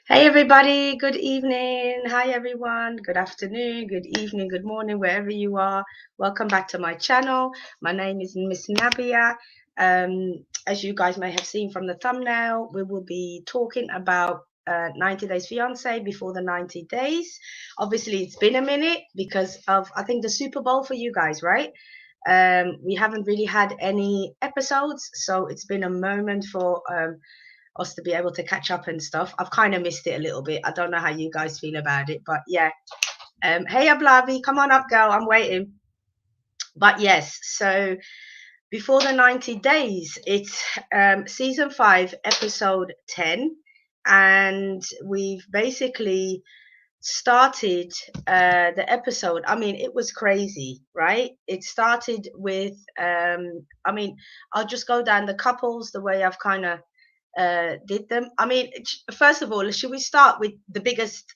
Hey everybody, good evening. Hi everyone, good afternoon, good evening, good morning, wherever you are. Welcome back to my channel. My name is Miss Nabia. As you guys may have seen from the thumbnail, we will be talking about 90 Days Fiancé before the 90 days. Obviously, it's been a minute because of, I think, the Super Bowl for you guys, right? We haven't really had any episodes, so it's been a moment for us to be able to catch up and stuff. I've kind of missed it a little bit. I don't know how you guys feel about it, but yeah. Hey Ablavi, come on up, girl. I'm waiting. But yes, so before the 90 days, it's season 5, episode 10, and we've basically started the episode. I mean, it was crazy, right? It started with I mean, I'll just go down the couples the way I've kind of did them. I mean, first of all, should we start with the biggest,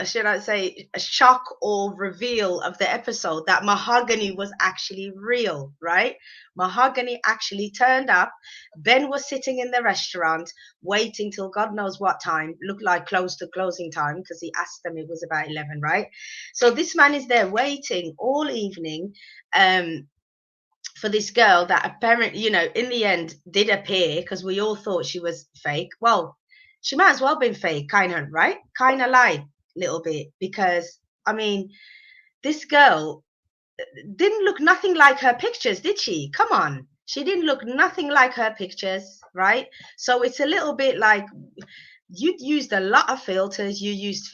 should I say, a shock or reveal of the episode that Mahogany was actually real, right? Mahogany actually turned up. Ben was sitting in the restaurant waiting till God knows what time, looked like close to closing time because he asked them it was about 11, right? So this man is there waiting all evening. For this girl that apparently, in the end did appear because we all thought she was fake. Well, she might as well been fake, kind of, right? Kind of lied a little bit because, I mean, this girl didn't look nothing like her pictures, did she? Come on. She didn't look nothing like her pictures, right? So it's a little bit like you used a lot of filters. You used,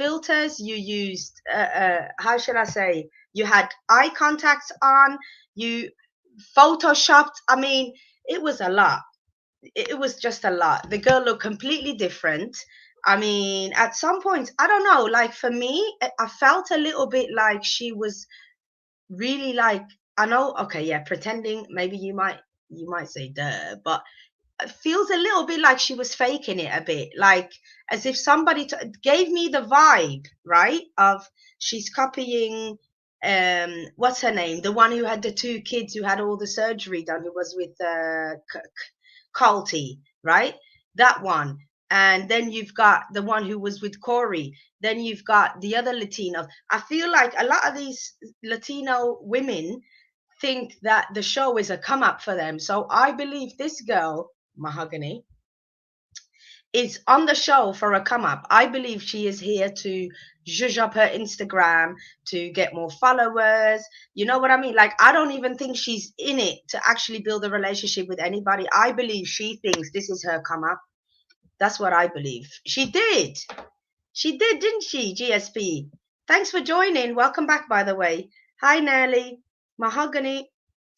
how should I say, you had eye contacts on, you photoshopped. I mean, it was a lot. It was just a lot. The girl looked completely different. I mean, at some points, I don't know, like for me, I felt a little bit like she was really like, I know, okay, yeah, pretending, maybe you might say duh, but it feels a little bit like she was faking it a bit, like as if somebody gave me the vibe, right, of she's copying, what's her name, the one who had the two kids who had all the surgery done, who was with Culty, right? That one. And then you've got the one who was with Corey. Then you've got the other Latino. I feel like a lot of these Latino women think that the show is a come up for them. So I believe this girl, Mahogany, is on the show for a come up. I believe she is here to zhuzh up her Instagram, to get more followers. You know what I mean? Like, I don't even think she's in it to actually build a relationship with anybody. I believe she thinks this is her come up. That's what I believe. She did. She did, didn't she, GSP? Thanks for joining. Welcome back, by the way. Hi, Nelly. Mahogany,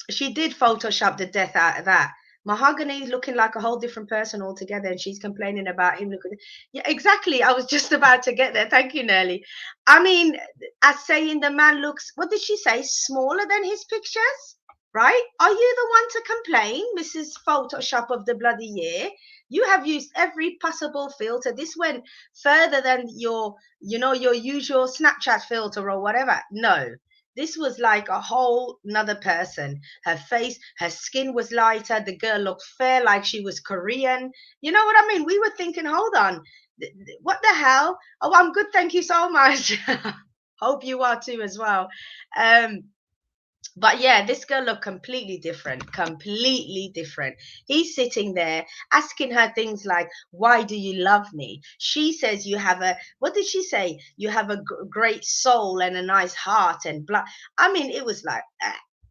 she did Photoshop the death out of that. Mahogany looking like a whole different person altogether, and she's complaining about him looking. Yeah, exactly. I was just about to get there. Thank you, Nelly. I mean, as saying the man looks, what did she say? Smaller than his pictures, right? Are you the one to complain, Mrs. Photoshop of the bloody year? You have used every possible filter. This went further than your usual Snapchat filter or whatever. No, this was like a whole another person. Her face, her skin was lighter. The girl looked fair, like she was Korean. You know what I mean? We were thinking, hold on, what the hell? Oh, I'm good, thank you so much. Hope you are too as well. Um, but yeah, this girl looked completely different, completely different. He's sitting there asking her things like, why do you love me? She says, you have a, what did she say? You have a great soul and a nice heart and blah. I mean, it was like,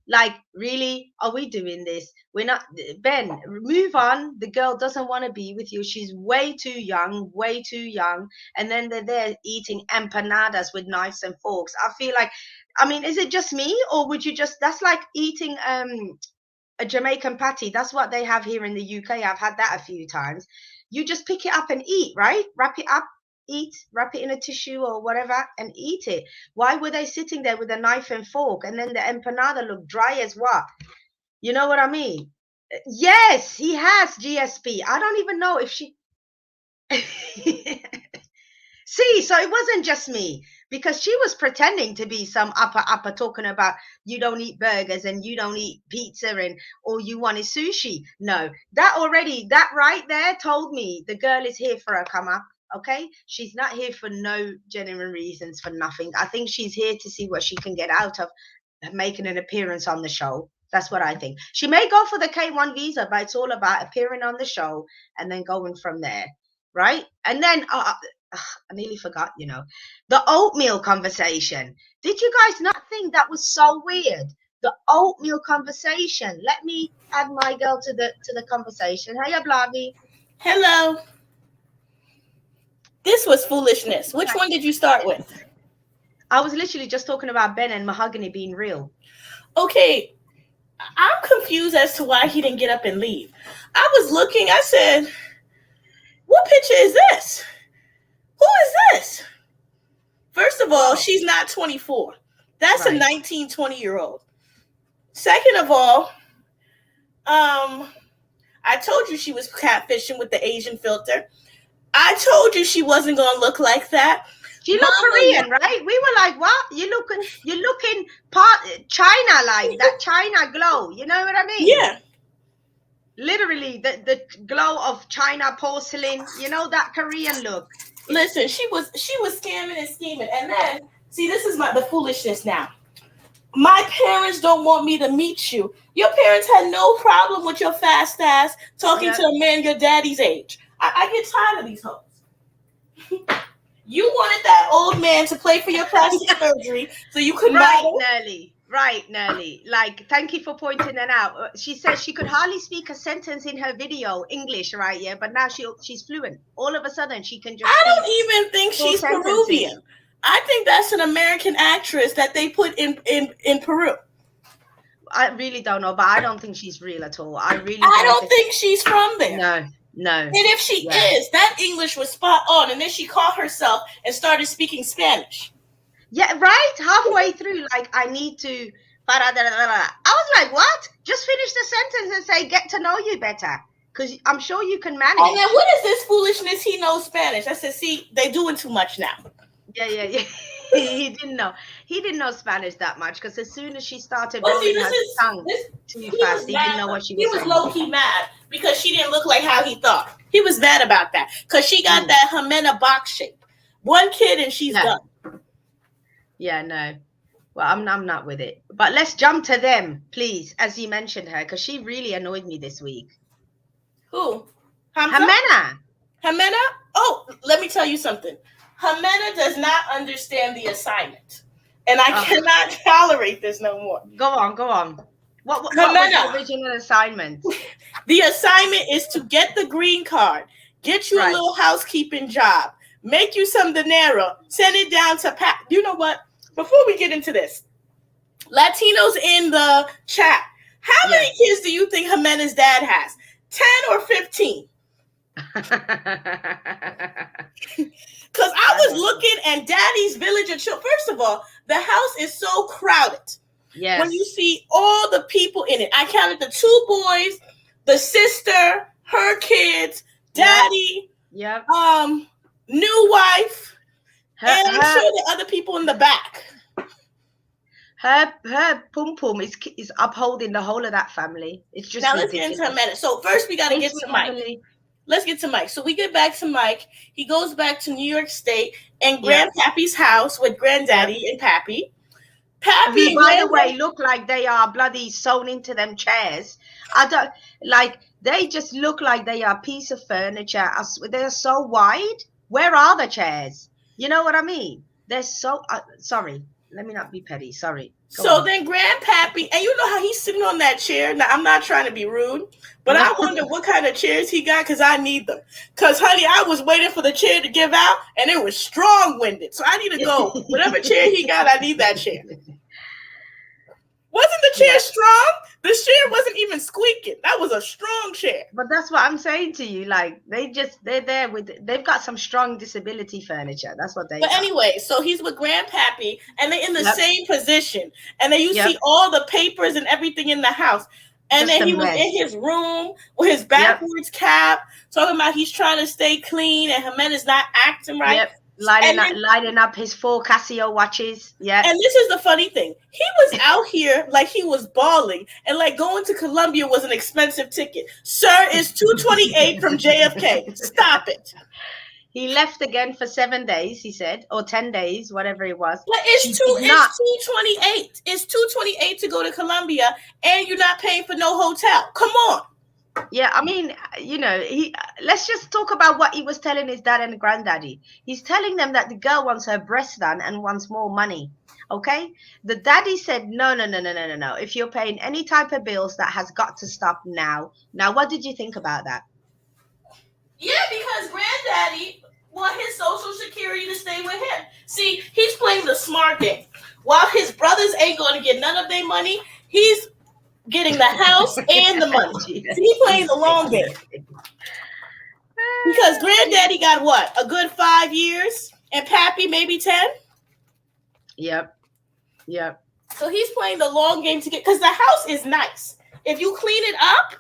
like, really? Are we doing this? We're not, Ben, move on. The girl doesn't want to be with you. She's way too young, way too young. And then they're there eating empanadas with knives and forks. I feel like, I mean, is it just me, or would you just? That's like eating a Jamaican patty. That's what they have here in the UK. I've had that a few times. You just pick it up and eat, right? Wrap it up, eat, wrap it in a tissue or whatever, and eat it. Why were they sitting there with a knife and fork, and then the empanada looked dry as what? You know what I mean? Yes, he has GSP. I don't even know if she. See, so it wasn't just me, because she was pretending to be some upper talking about you don't eat burgers and you don't eat pizza and all you want is sushi. No, that right there told me the girl is here for a come up. Okay, she's not here for no genuine reasons, for nothing. I think she's here to see what she can get out of making an appearance on the show. That's what I think. She may go for the K1 visa, but it's all about appearing on the show and then going from there, right? And then I nearly forgot, the oatmeal conversation. Did you guys not think that was so weird? The oatmeal conversation. Let me add my girl to the conversation. Hiya, Bloggy. Hello. This was foolishness. Which one did you start with? I was literally just talking about Ben and Mahogany being real. Okay. I'm confused as to why he didn't get up and leave. I was looking, I said, what picture is this? Who is this? First of all, she's not 24. That's right. A 19, 20-year-old. Second of all, I told you she was catfishing with the Asian filter. I told you she wasn't going to look like that. She looked Korean, right? We were like, what? You're looking part China, like that China glow. You know what I mean? Yeah. Literally the glow of China porcelain, that Korean look. Listen, she was scamming and scheming. And then, see, this is the foolishness now. My parents don't want me to meet you. Your parents had no problem with your fast ass talking to a man your daddy's age. I get tired of these hoes. You wanted that old man to play for your plastic surgery so you could model. Right, Nelly. Like, thank you for pointing that out. She said she could hardly speak a sentence in her video, English, right? Yeah, but now she's fluent. All of a sudden, she can just. I don't even think she's Peruvian. I think that's an American actress that they put in Peru. I really don't know, but I don't think she's real at all. I don't think she's from there. No. And if she is, that English was spot on. And then she caught herself and started speaking Spanish. Yeah, right? Halfway through, like, I need to. I was like, what? Just finish the sentence and say, get to know you better. Because I'm sure you can manage. And then what is this foolishness? He knows Spanish. I said, see, they doing too much now. Yeah. He didn't know Spanish that much, because as soon as she started rolling her tongue too fast, he didn't know what she was saying. He was low-key mad because she didn't look like how he thought. He was mad about that because she got that Jimena box shape. One kid and she's done. Yeah, no. Well, I'm not with it. But let's jump to them, please, as you mentioned her, because she really annoyed me this week. Who? Jimena. Jimena? Oh, let me tell you something. Jimena does not understand the assignment. And I cannot tolerate this no more. Go on. What was the original assignment? The assignment is to get the green card, get you a little housekeeping job, make you some dinero, send it down to Pat. You know what? Before we get into this, Latinos in the chat, how many kids do you think Jimena's dad has? 10 or 15? Because I was looking at Daddy's Village and Chill. First of all, the house is so crowded. Yes. When you see all the people in it, I counted the 2 boys, the sister, her kids, Daddy, new wife, and I'm sure the other people in the back. Her pum pum is upholding the whole of that family. It's just now ridiculous. Let's get into a minute. So first we got to get to Mike. Let's get to Mike. So we get back to Mike. He goes back to New York State and Grandpappy's house with Granddaddy and Pappy. Pappy, by the way, look like they are bloody sewn into them chairs. I don't like. They just look like they are a piece of furniture. They're so wide. Where are the chairs? You know what I mean? They're so. Sorry, let me not be petty. Sorry. So then Grandpappy, and you know how he's sitting on that chair. Now, I'm not trying to be rude, but I wonder what kind of chairs he got, because I need them. Because, honey, I was waiting for the chair to give out, and it was strong-winded. So I need to go. Whatever chair he got, I need that chair. Wasn't the chair strong? The chair wasn't even squeaking. That was a strong chair. But that's what I'm saying to you. Like, they're there they've got some strong disability furniture. That's what they got. Anyway, so he's with Grandpappy, and they're in the same position. And then you see all the papers and everything in the house. And then he was in his room with his backwards cap, talking about he's trying to stay clean, and Jimena's not acting right. Lighting up his 4 Casio watches. Yeah. And this is the funny thing. He was out here like he was balling, and like going to Colombia was an expensive ticket. Sir, it's $228 from JFK. Stop it. He left again for 7 days, he said, or 10 days, whatever it was. But She did not. it's 228. It's 228 to go to Colombia, and you're not paying for no hotel. Come on. Yeah, I mean, let's just talk about what he was telling his dad and granddaddy. He's telling them that the girl wants her breast done and wants more money. Okay? The daddy said, no, no, no, no, no, no, no. If you're paying any type of bills, that has got to stop now. Now, what did you think about that? Yeah, because granddaddy want his social security to stay with him. See, he's playing the smart game. While his brothers ain't going to get none of their money, he's getting the house and the money. See, he's playing the long game. Because granddaddy got what? A good 5 years? And Pappy maybe 10? Yep. Yep. So he's playing the long game to get, because the house is nice. If you clean it up,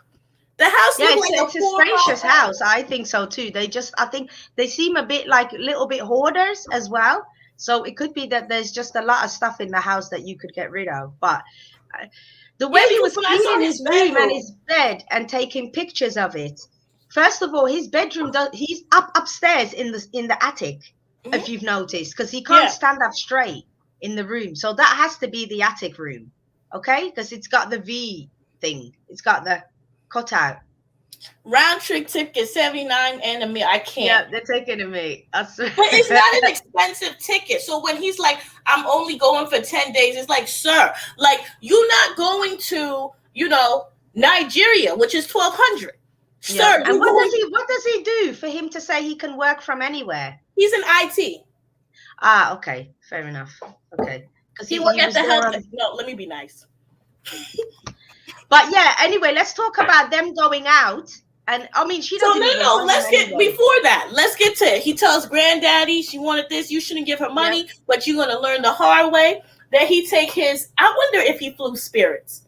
the house looks like it's a spacious house. I think so too. I think they seem a little bit hoarders as well. So it could be that there's just a lot of stuff in the house that you could get rid of. But the way he was cleaning his room and his bed and taking pictures of it. First of all, his bedroom he's upstairs in the attic, if you've noticed, because he can't stand up straight in the room. So that has to be the attic room, okay? Because it's got the V thing. It's got the cutout. Round trip ticket 79 and a meal. I can't. Yeah, they're taking a me. But it's not an expensive ticket. So when he's like, I'm only going for 10 days, it's like, sir, like you're not going to, Nigeria, which is 1,200. Yeah. Sir, and what does he do for him to say he can work from anywhere? He's in IT. Ah, okay, fair enough. Okay, because he worked at the health. No, let me be nice. But yeah, anyway, let's talk about them going out. And I mean, she doesn't. No. Let's get before that. Let's get to it. He tells granddaddy she wanted this. You shouldn't give her money, but you're gonna learn the hard way. Then he take his. I wonder if he flew Spirits.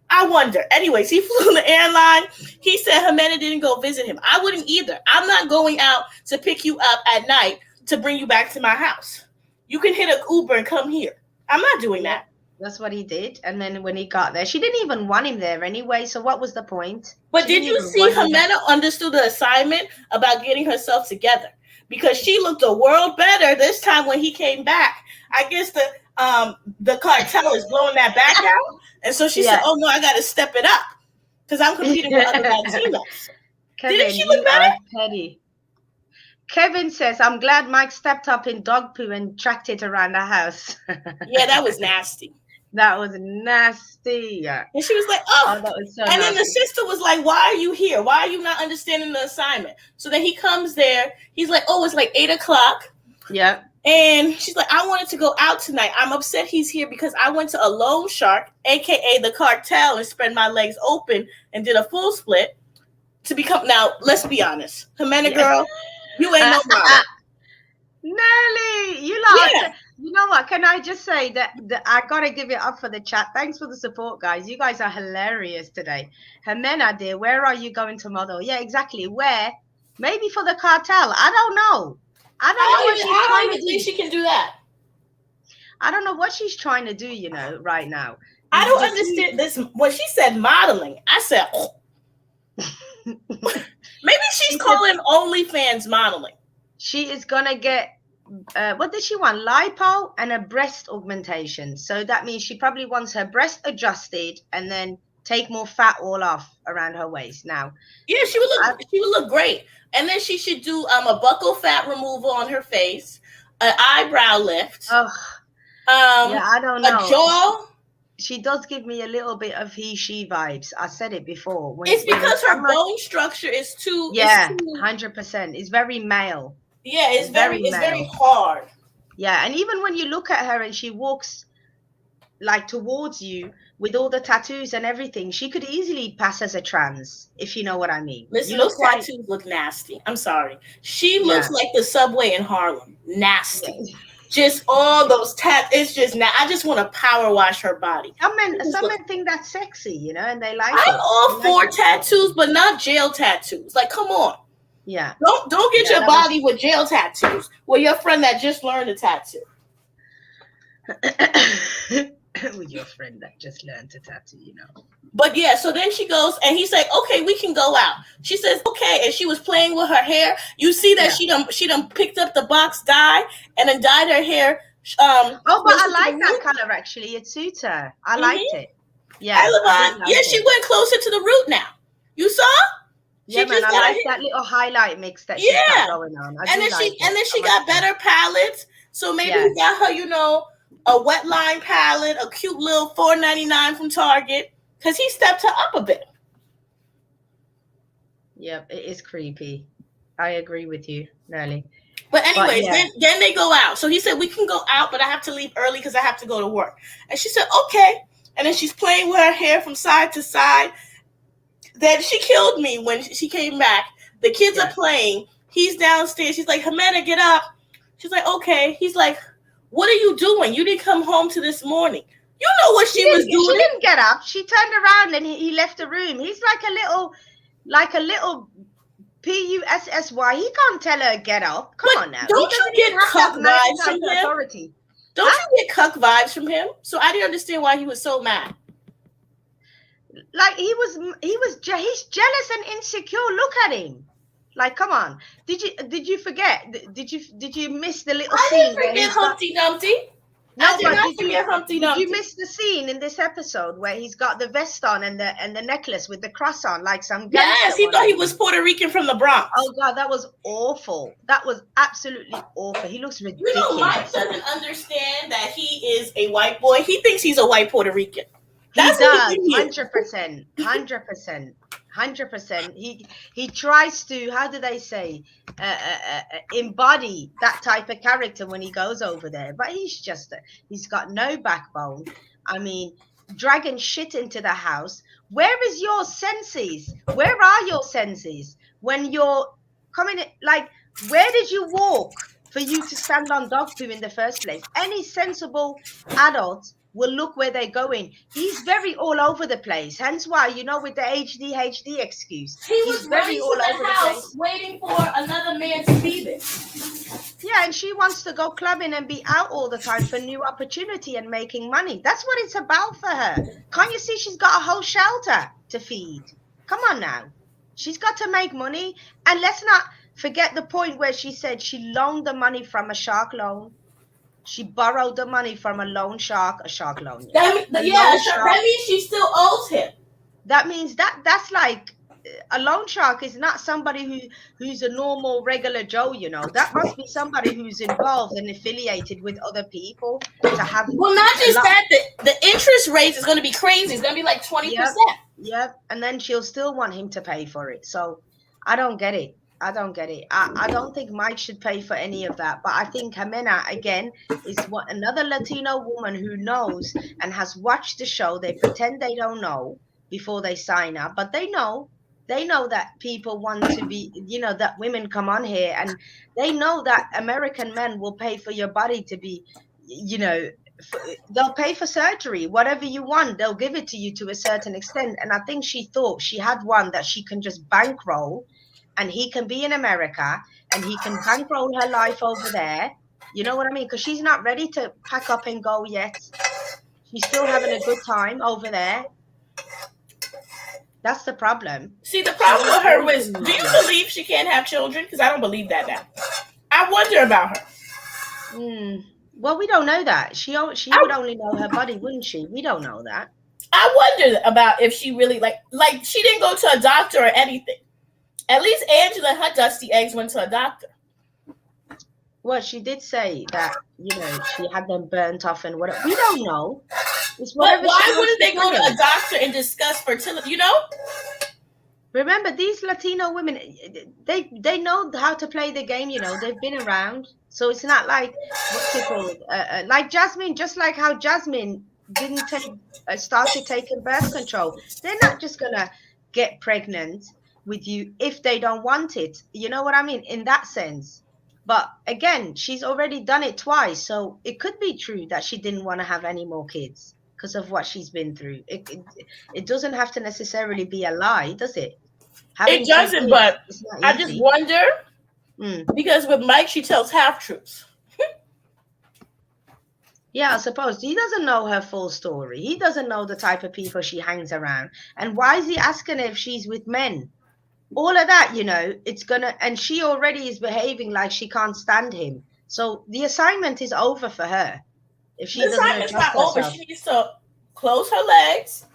I wonder. Anyways, he flew the airline. He said Jimena didn't go visit him. I wouldn't either. I'm not going out to pick you up at night to bring you back to my house. You can hit an Uber and come here. I'm not doing that. That's what he did. And then when he got there, she didn't even want him there anyway. So what was the point? But did you see Jimena understood the assignment about getting herself together? Because she looked a world better this time when he came back. I guess the cartel is blowing that back out. And so she said, oh, no, I got to step it up because I'm competing with other Latinos. Kevin, didn't she look better? Petty. Kevin says, I'm glad Mike stepped up in dog poo and tracked it around the house. Yeah, that was nasty. That was nasty. And she was like, oh that was so and nasty. Then the sister was like, why are you here? Why are you not understanding the assignment? So then he comes there. He's like, oh, it's like 8:00. Yeah. And she's like, I wanted to go out tonight. I'm upset he's here because I went to a loan shark, a.k.a. the cartel, and spread my legs open and did a full split to become. Now, let's be honest. Jimena girl, you ain't no model. Nelly, you like you know what? Can I just say that I gotta give it up for the chat. Thanks for the support, guys. You guys are hilarious today. Jimena, dear, where are you going to model? Yeah, exactly. Where? Maybe for the cartel. I don't know. I don't even think she can do that. I don't know what she's trying to do, right now. I don't understand this. When she said modeling, I said, oh. Maybe she's calling OnlyFans modeling. She is going to get, what does she want? Lipo and a breast augmentation. So that means she probably wants her breast adjusted and then take more fat all off around her waist now. Yeah, she would look great. And then she should do a buccal fat removal on her face, an eyebrow lift. Oh, I don't know. A jaw. She does give me a little bit of he/she vibes. I said it before. It's because her bone structure is too. Yeah, 100%. It's very male. Yeah, it's very hard. Yeah, and even when you look at her and she walks like towards you with all the tattoos and everything, she could easily pass as a trans, if you know what I mean. Listen, those tattoos look nasty. I'm sorry. She looks like the subway in Harlem. Nasty. Yeah. Just all those tattoos. It's just I just want to power wash her body. Some men think that's sexy, and they like I'm all for tattoos, but not jail tattoos. Like, come on. Yeah. Don't get your body with jail tattoos. Well, your friend that just learned a tattoo. with your friend that just learned to tattoo, But yeah, so then she goes and he's like, okay, we can go out. She says, okay, and she was playing with her hair. You see that Yeah. she done picked up the box dye and then dyed her hair Oh, but I closer to the like that root. color actually. It suits her. I liked Mm-hmm. it. Hi, Yeah, I did Levon. like Yeah, she it. went closer to the root now. You saw? Yeah, She man, just I got her like hair. that little highlight mix that she's got Yeah. going on. I do like And it. then I she must got say. better palettes. So maybe Yeah. he got her, a wet line palette, a cute little $4.99 from Target. Because he stepped her up a bit. Yep, it is creepy. I agree with you, Nelly. But But anyways, yeah, then they go out. So he said, we can go out, but I have to leave early because I have to go to work. And she said, okay. And then she's playing with her hair from side to side. Then she killed me when she came back. The kids are yeah. playing. He's downstairs. She's like, Jimena, get up. She's like, okay. He's like, what are you doing? You didn't come home to this morning. You know what she was She doing. didn't get up. She turned around and he left the room. He's like a little Pussy. He can't tell her get up. Come But on now. He don't you doesn't even get have that cuck male vibes type from of him? authority. Don't you get cuck vibes from him? So I didn't understand why he was so mad. Like he's jealous and insecure. Look at him. Like, come on. Did you forget? Did you miss the little I scene didn't where forget he's got Humpty Dumpty. I no, did but not forget Humpty did you Dumpty. miss the scene in this episode where he's got the vest on and the necklace with the cross on, like some Yes, gangster he thought he wannabe? was Puerto Rican from the Bronx. Oh God, that was awful. That was absolutely awful. He looks Mike ridiculous. doesn't understand that he is a white boy. He thinks he's a white Puerto Rican. He That's what he does, thinks he is. 100%, 100%, 100%. He tries to, how do they say, embody that type of character when he goes over there. But he's got no backbone. I mean, dragging shit into the house. Where is your senses? Where are your senses when you're coming? Like, where did you walk for you to stand on dog poo in the first place? Any sensible adult will look where they're going. He's very all over the place. Hence why, with the ADHD excuse, He he's was very running all to the over the house place. waiting for another man to be there. Yeah, and she wants to go clubbing and be out all the time for new opportunity and making money. That's what it's about for her. Can't you see she's got a whole shelter to feed? Come on now. She's got to make money. And let's not forget the point where she said she loaned the money from a shark loan. She borrowed the money from a loan shark, a shark loan. That means she still owes him. That means that's like a loan shark is not somebody who's a normal regular Joe. That must be somebody who's involved and affiliated with other people to have. Well, not just that, the interest rate is going to be crazy. It's going to be like 20%. Yep. And then she'll still want him to pay for it. So I don't get it. I don't think Mike should pay for any of that. But I think Jimena, again, is another Latino woman who knows and has watched the show. They pretend they don't know before they sign up, but they know that people want to be, that women come on here, and they know that American men will pay for your body to be, they'll pay for surgery, whatever you want, they'll give it to you to a certain extent. And I think she thought she had one that she can just bankroll, and he can be in America and he can bankroll her life over there. You know what I mean? Because she's not ready to pack up and go yet. She's still having a good time over there. That's the problem. See, the problem with her was, do you believe she can't have children? Because I don't believe that now. I wonder about her. Well, we don't know that. She would only know her body, wouldn't she? We don't know that. I wonder about if she really, like she didn't go to a doctor or anything. At least Angela and her dusty eggs went to a doctor. Well, she did say that, she had them burnt off and whatever. We don't know. But why wouldn't they go to a doctor and discuss fertility, Remember, these Latino women, they know how to play the game, they've been around. So it's not like, what's it called? Like Jasmine, just like how Jasmine didn't started taking birth control. They're not just going to get pregnant with you if they don't want it. You know what I mean? In that sense. But again, she's already done it twice. So it could be true that she didn't want to have any more kids because of what she's been through. It doesn't have to necessarily be a lie, does it? It doesn't, but I just wonder, because with Mike, she tells half truths. Yeah, I suppose he doesn't know her full story. He doesn't know the type of people she hangs around. And why is he asking her if she's with men? All of that, it's gonna, and she already is behaving like she can't stand him. So the assignment is over for her if The she doesn't assignment's adjust not over. herself. She needs to close her legs,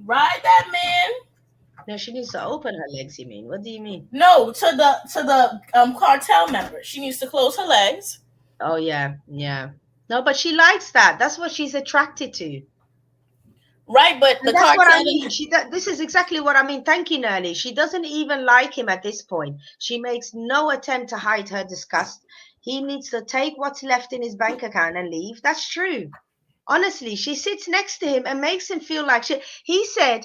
ride that man. No, she needs to open her legs, you mean? What do you mean? No, to the cartel member. She needs to close her legs. Oh, yeah, yeah. No, but she likes that. That's what she's attracted to. Right, but And the that's what I cartel. mean. This is exactly what I mean. Thank you, Nerly. She doesn't even like him at this point. She makes no attempt to hide her disgust. He needs to take what's left in his bank account and leave. That's true. Honestly, she sits next to him and makes him feel like she. He said,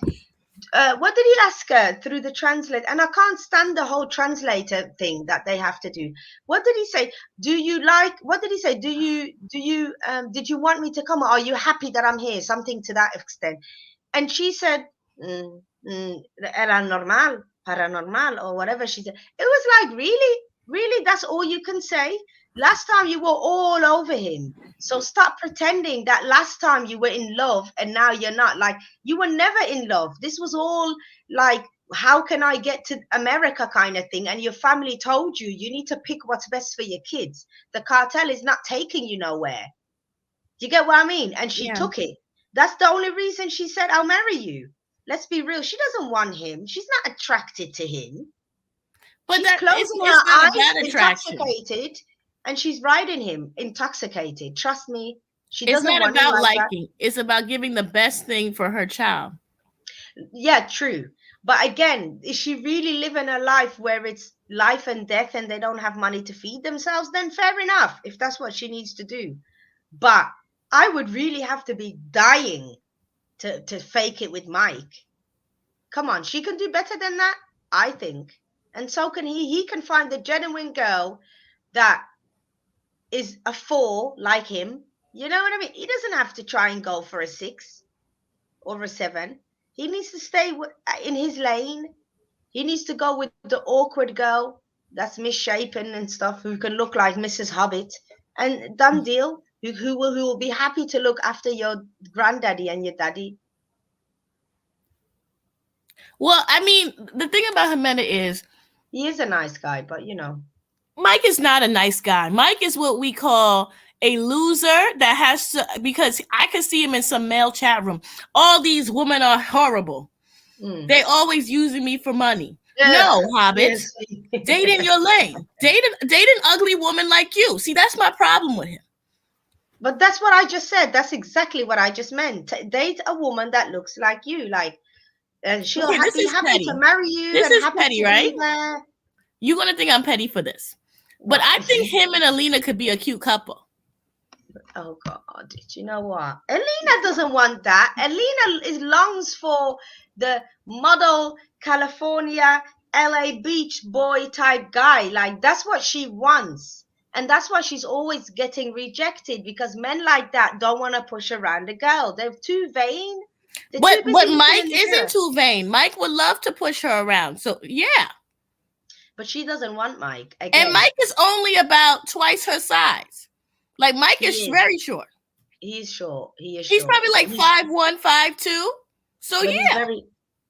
what did he ask her through the translate? And I can't stand the whole translator thing that they have to do. What did he say? What did he say? Did you want me to come? Or are you happy that I'm here? Something to that extent. And she said, era normal, paranormal, or whatever she said. It was like, really? Really? That's all you can say? Last time you were all over him. So stop pretending that last time you were in love and now you're not. Like, you were never in love. This was all like, how can I get to America kind of thing? And your family told you need to pick what's best for your kids. The cartel is not taking you nowhere. Do you get what I mean? And she took it. That's the only reason she said, I'll marry you. Let's be real. She doesn't want him. She's not attracted to him. But She's closing her it's not eyes, about attraction. intoxicated, and she's riding him, intoxicated. Trust me, she It's doesn't not want him about like that. liking. It's about giving the best thing for her child. Yeah, true. But again, is she really living a life where it's life and death and they don't have money to feed themselves? Then fair enough, if that's what she needs to do. But I would really have to be dying to fake it with Mike. Come on, she can do better than that, I think. And so can he. He can find the genuine girl that is a 4 like him. You know what I mean? He doesn't have to try and go for a 6 or a 7. He needs to stay in his lane. He needs to go with the awkward girl that's misshapen and stuff, who can look like Mrs. Hobbit. And done deal. Who will be happy to look after your granddaddy and your daddy. Well, I mean, the thing about Jimena is he is a nice guy, but Mike is not a nice guy. Mike is what we call a loser that has to, because I could see him in some male chat room. All these women are horrible. They always using me for money. No, hobbits. Yes. Date in your lane. Date an ugly woman like you. See, that's my problem with him. But that's what I just said. That's exactly what I just meant. Date a woman that looks like you. Like, and she'll be happy to marry you. This and is happy petty, to right? Be there. You're going to think I'm petty for this. But I think him and Alina could be a cute couple. Oh, God. You know what? Alina doesn't want that. Alina longs for the model California, LA beach boy type guy. Like, that's what she wants. And that's why she's always getting rejected, because men like that don't want to push around a girl. They're too vain. But Mike isn't too vain. Mike would love to push her around. So, yeah. But she doesn't want Mike. Again. And Mike is only about twice her size. Like, Mike is very short. He's short. He's probably like 5'1", 5'2". So, yeah.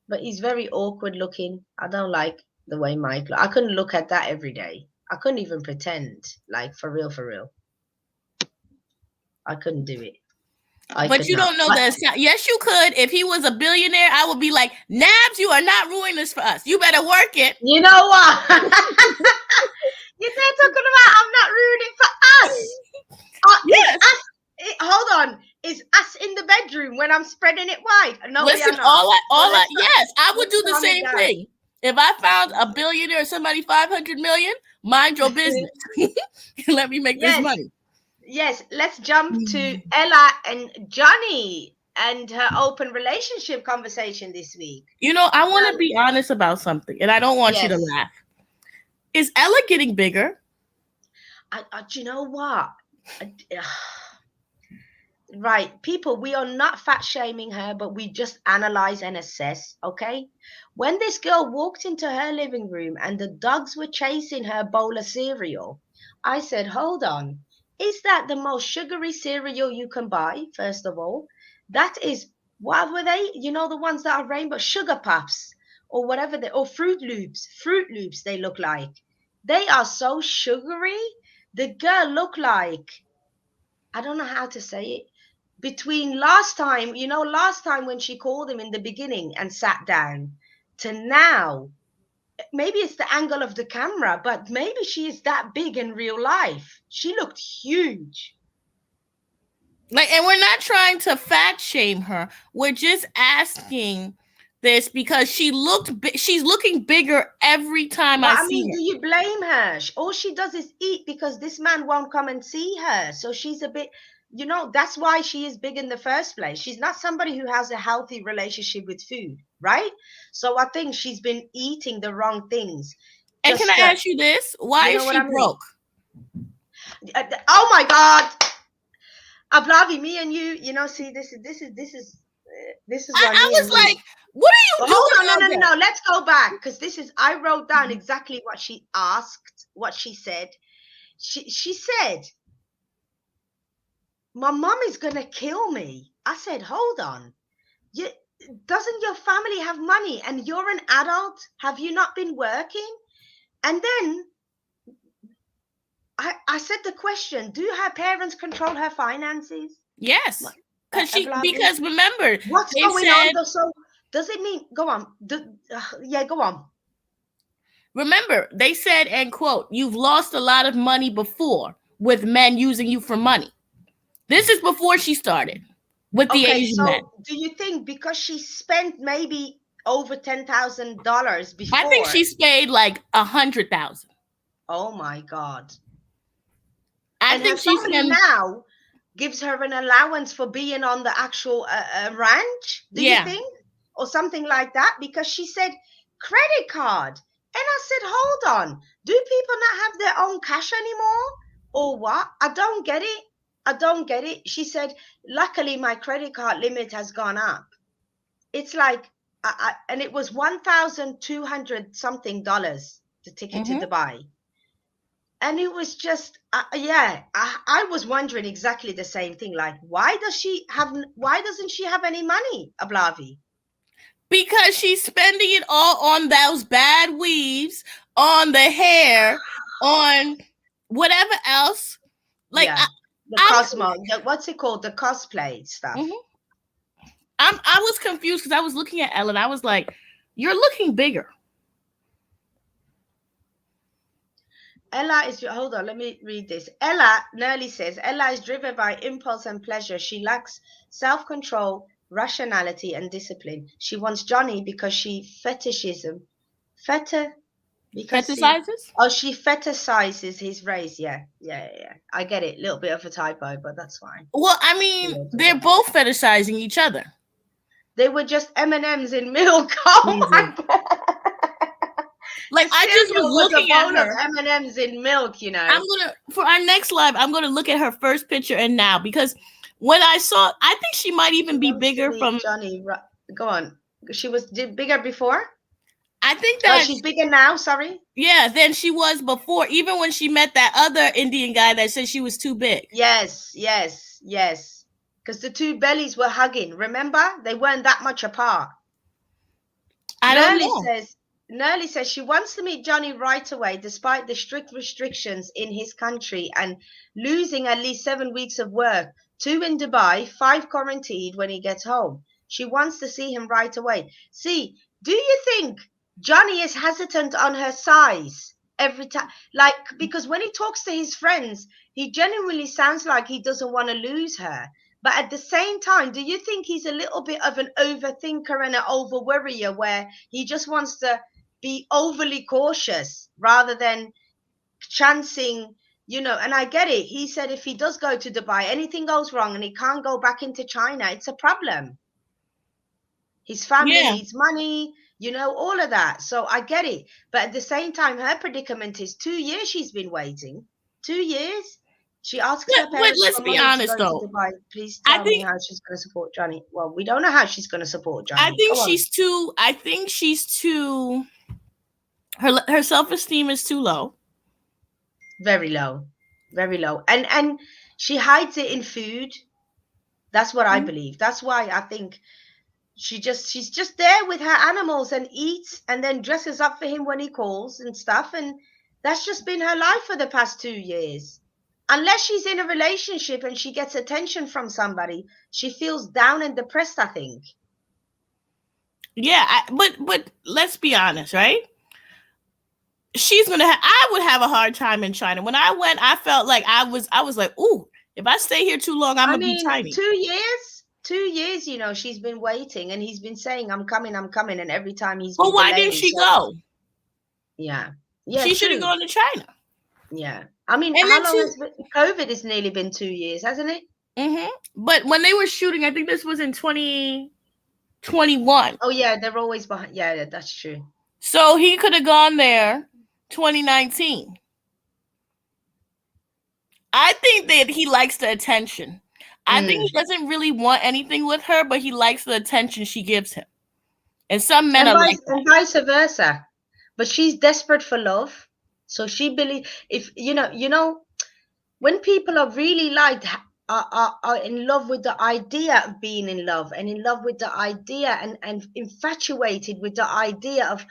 But he's very awkward looking. I don't like the way Mike looks. I couldn't look at that every day. I couldn't even pretend. Like, for real. I couldn't do it. But you don't know that. Yes, you could. If he was a billionaire, I would be like, Nabs, you are not ruining this for us. You better work it. You know what? You're talking about I'm not ruining for us. Yes. Hold on. Is us in the bedroom when I'm spreading it wide? No, listen, yes, I would do the same thing. If I found a billionaire or somebody 500 million, mind your business. Let me make this money. Yes, let's jump to Ella and Johnny and her open relationship conversation this week. You know, I want to be honest about something, and I don't want you to laugh. Is Ella getting bigger? Do you know what? Right, people, we are not fat shaming her, but we just analyze and assess, okay? When this girl walked into her living room and the dogs were chasing her bowl of cereal, I said, hold on. is that the most sugary cereal you can buy, first of all? That is, what were they? You know, the ones that are rainbow sugar puffs or whatever they, or Fruit Loops. Fruit Loops, they look like. They are so sugary. The girl looked like, I don't know how to say it. Between last time, you know, last time when she called him in the beginning and sat down, to now, maybe it's the angle of the camera, but maybe she is that big in real life. She looked huge. Like, and we're not trying to fat shame her. We're just asking this because she's looking bigger every time I But I see mean, her. do you blame her? All she does is eat because this man won't come and see her. So she's a bit, you know, that's why she is big in the first place. She's not somebody who has a healthy relationship with food, right? So I think she's been eating the wrong things. And can I Just, ask you this? Why you is know what she I mean? broke? Oh my God. Ablavi, me and you know, see, this is why I me and was you. like, what are Well, you hold doing on, no, all no, day? no, no. Let's go back because I wrote down exactly what she asked, what she said. She said, "My mom is gonna kill me." I said, "Hold on. You doesn't your family have money and you're an adult? Have you not been working?" And then I said the question, do her parents control her finances? Yes. Ablavi? Because remember, What's they going on said, though? So does it mean go on? Yeah, go on. and quote, you've lost a lot of money before with men using you for money. This is before she started with the Okay, Asian men. so do you think because she spent maybe over $10,000 I think before? she's paid like 100,000. Oh my God. I And her think she's family spent, now gives her an allowance for being on the actual ranch, do you yeah. think? Or something like that? Because she said credit card. And I said, hold on, do people not have their own cash anymore? Or what? I don't get it. I don't get it. She said, luckily my credit card limit has gone up. It's like, and it was $1,200 something the ticket to Dubai. And it was just, I was wondering exactly the same thing. Like, why doesn't she have any money, Ablavi? Because she's spending it all on those bad weaves, on the hair, on whatever else. Like, Yeah, the I'm Cosmo, what's it called? The cosplay stuff. I was confused because I was looking at Ellen. I was like, you're looking bigger. Ella is, hold on, let me read this. Ella Nerly says, Ella is driven by impulse and pleasure. She lacks self-control, rationality, and discipline. She wants Johnny because she Fetishizes? she fetishizes his race. Yeah. I get it. A little bit of a typo, but that's fine. Well, I mean, they're both fetishizing each other. They were just M&Ms in milk. Oh my God. Like, I just was looking a at bowl her. of M&Ms in milk, you know. I'm gonna, for our next live, I'm gonna look at her first picture and now, because when I saw, I think she might even be bigger from Johnny. Go on. She was bigger before. I think that she's bigger now. Sorry. Yeah, than she was before. Even when she met that other Indian guy that said she was too big. Yes. Because the two bellies were hugging. Remember, they weren't that much apart. I don't know. Nerly says she wants to meet Johnny right away, despite the strict restrictions in his country and losing at least 7 weeks of work, 2 in Dubai, 5 quarantined when he gets home. She wants to see him right away. See, do you think Johnny is hesitant on her size every time? Like, because when he talks to his friends, he genuinely sounds like he doesn't want to lose her. But at the same time, do you think he's a little bit of an overthinker and an over worrier where he just wants to be overly cautious rather than chancing, you know? And I get it. He said if he does go to Dubai, anything goes wrong and he can't go back into China, it's a problem. His family needs money, you know, all of that. So I get it. But at the same time, her predicament is 2 years she's been waiting. 2 years. She asks her parents let's for be money honest, to go though. to Dubai. Please tell me how she's going to support Johnny. Well, we don't know how she's going to support Johnny. I think she's too. Her self-esteem is too low. Very low. very low. And she hides it in food. That's what I believe. That's why I think she's just there with her animals and eats and then dresses up for him when he calls and stuff. And that's just been her life for the past 2 years. Unless she's in a relationship and she gets attention from somebody, she feels down and depressed, I think. Yeah, but let's be honest, right? I would have a hard time in China. When I went, I felt like I was like, ooh, if I stay here too long, I'm gonna be tiny. 2 years, she's been waiting and he's been saying, I'm coming. And every time he's been But why delaying. didn't she go? Yeah. She should have gone to China. Yeah. I mean, how long has COVID has nearly been 2 years, hasn't it? Mm-hmm. But when they were shooting, I think this was in 2021. Oh, yeah, they're always behind. Yeah, that's true. So he could have gone there 2019. I think that he likes the attention. I think he doesn't really want anything with her, but he likes the attention she gives him. And some men are like that. And vice versa. But she's desperate for love. So she believes, if, when people are really are in love with the idea of being in love and in love with the idea and infatuated with the idea of,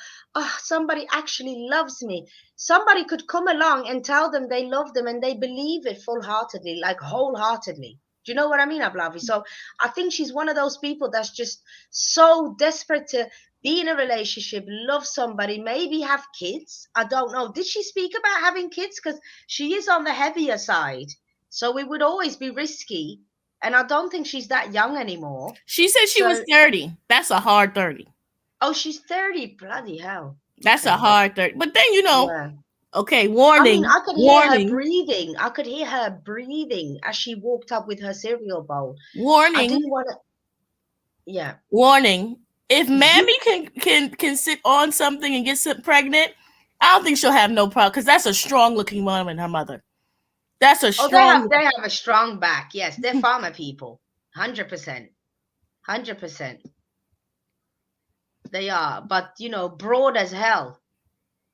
somebody actually loves me. Somebody could come along and tell them they love them and they believe it full-heartedly, like wholeheartedly. Do you know what I mean, Ablavi? So I think she's one of those people that's just so desperate to be in a relationship, love somebody, maybe have kids. I don't know. Did she speak about having kids? Because she is on the heavier side. So it would always be risky. And I don't think she's that young anymore. She said she was 30. That's a hard 30. Oh, she's 30. Bloody hell. That's a hard 30. But then, yeah. Okay, warning. I could hear her breathing. I could hear her breathing as she walked up with her cereal bowl. Warning. I didn't want to. Yeah. Warning. If Mammy can sit on something and get pregnant, I don't think she'll have no problem because that's a strong looking woman, her mother. That's a strong. They have a strong back. Yes, they're farmer people. 100%. 100%. They are, but broad as hell.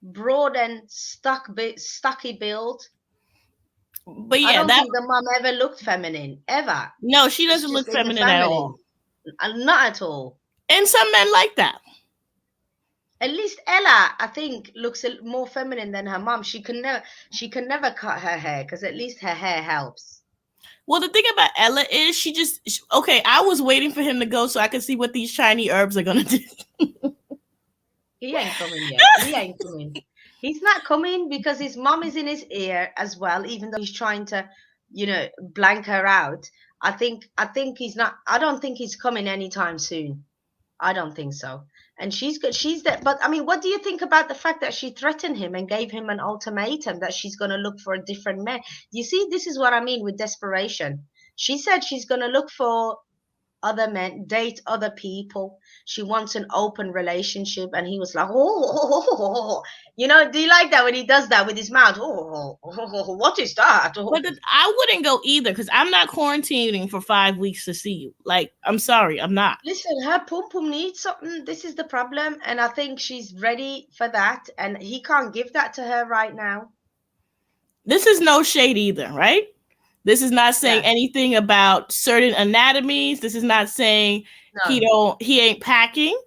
Broad and stocky build. But yeah, I don't think the mom ever looked feminine, ever. No, she doesn't look feminine at all. Not at all. And some men like that. At least Ella, I think, looks more feminine than her mom. She can never cut her hair because at least her hair helps. Well, the thing about Ella is I was waiting for him to go so I could see what these Chinese herbs are gonna do. He ain't coming yet. He ain't coming. He's not coming because his mom is in his ear as well, even though he's trying to, blank her out. I think he's not. I don't think he's coming anytime soon. I don't think so. And she's good. She's there. But I mean, what do you think about the fact that she threatened him and gave him an ultimatum that she's going to look for a different man? You see, this is what I mean with desperation. She said she's going to look for other men, date other people. She wants an open relationship. And he was like, do you like that when he does that with his mouth? What is that? But I wouldn't go either because I'm not quarantining for 5 weeks to see you. Like, I'm sorry, I'm not. Listen, her pum needs something. This is the problem. And I think she's ready for that. And he can't give that to her right now. This is no shade either, right? This is not saying anything about certain anatomies. This is not saying he ain't packing.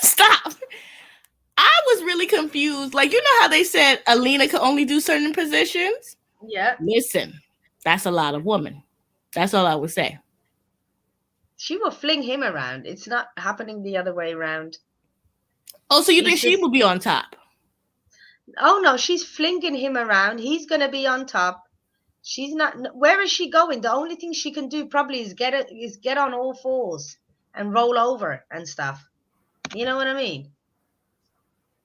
Stop. I was really confused. Like, how they said Alina could only do certain positions? Yeah. Listen, that's a lot of women. That's all I would say. She will fling him around. It's not happening the other way around. Oh, so you think she will be on top? Oh, no, she's flinging him around. He's going to be on top. She's not. Where is she going? The only thing she can do probably is get on all fours and roll over and stuff. You know what I mean?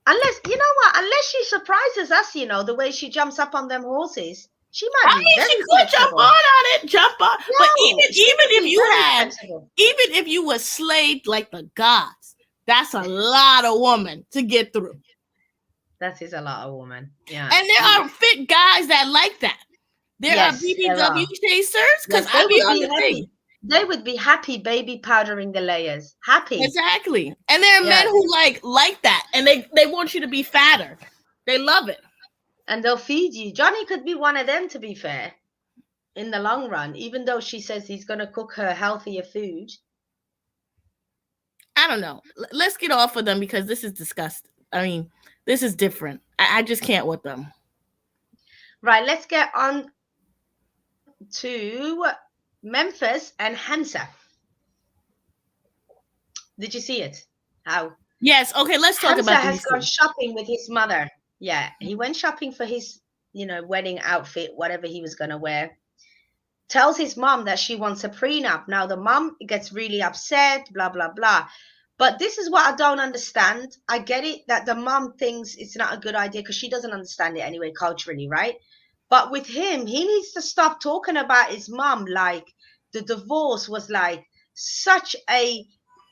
Unless, unless she surprises us, the way she jumps up on them horses. She might be very she could flexible. jump on. No, but even if you were slayed like the gods, that's a lot of woman to get through. That is a lot of woman. Yeah. And there are fit guys that like that. There are BBW chasers because I be on the thing. They would be happy baby powdering the layers. Happy. Exactly. And there are men who like that. And they want you to be fatter. They love it. And they'll feed you. Johnny could be one of them, to be fair, in the long run, even though she says he's going to cook her healthier food. I don't know. Let's get off of them because this is disgusting. I mean, this is different. I just can't with them. Right, let's get on to Memphis and Hamza. Did you see it? How? Yes. Okay, let's talk Hamza about has these gone two. shopping with his mother. Yeah, he went shopping for his, wedding outfit, whatever he was going to wear. Tells his mom that she wants a prenup. Now the mom gets really upset, blah, blah, blah. But this is what I don't understand. I get it that the mom thinks it's not a good idea because she doesn't understand it anyway, culturally, right? But with him, he needs to stop talking about his mom like the divorce was like such a,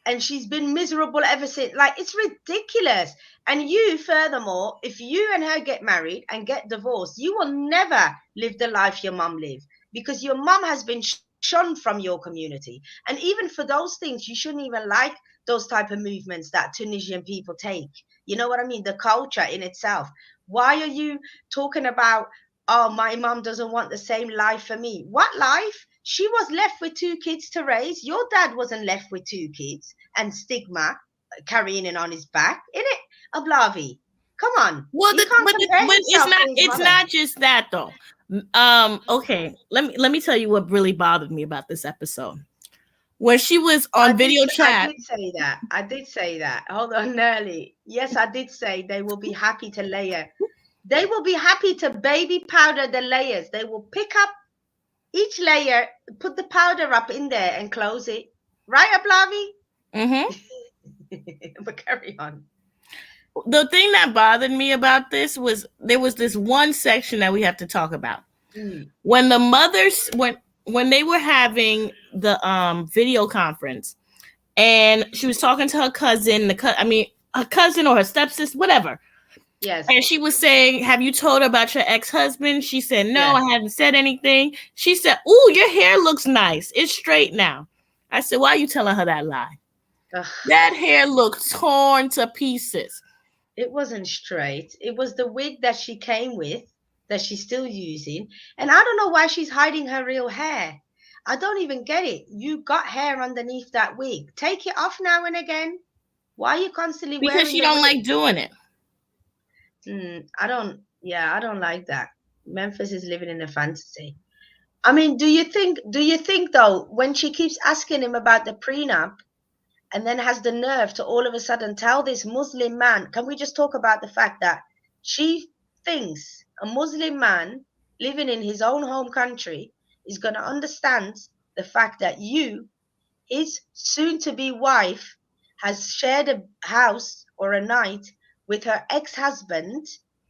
and she's been miserable ever since. Like, it's ridiculous. And you, furthermore, if you and her get married and get divorced, you will never live the life your mom lived because your mom has been shunned from your community. And even for those things, you shouldn't even like those type of movements that Tunisian people take. You know what I mean? The culture in itself. Why are you talking about, oh, my mom doesn't want the same life for me? What life? She was left with 2 kids to raise. Your dad wasn't left with 2 kids and stigma carrying it on his back. Innit, Ablavi? Come on. Well, You can't compare but yourself to his it's mother. not just that though. Okay, let me tell you what really bothered me about this episode. When she was on video chat. I did say that. Hold on, Nerly. Yes, I did say they will be happy to layer. They will be happy to baby powder the layers. They will pick up each layer, put the powder up in there and close it. Right, Ablavi? Mm-hmm. But carry on. The thing that bothered me about this was there was this one section that we have to talk about. When the mothers when they were having the video conference and she was talking to her cousin, her cousin or her stepsister, whatever. Yes. And she was saying, have you told her about your ex-husband? She said, no, yes. I haven't said anything. She said, ooh, your hair looks nice. It's straight now. I said, why are you telling her that lie? Ugh. That hair looked torn to pieces. It wasn't straight. It was the wig that she came with that she's still using. And I don't know why she's hiding her real hair. I don't even get it. You got hair underneath that wig. Take it off now and again. Why are you constantly wearing it? Because she don't like doing it. I don't like that. Memphis is living in a fantasy. I mean, do you think though, when she keeps asking him about the prenup and then has the nerve to all of a sudden tell this Muslim man, can we just talk about the fact that she thinks a Muslim man living in his own home country is going to understand the fact that you, his soon-to-be wife, has shared a house or a night with her ex-husband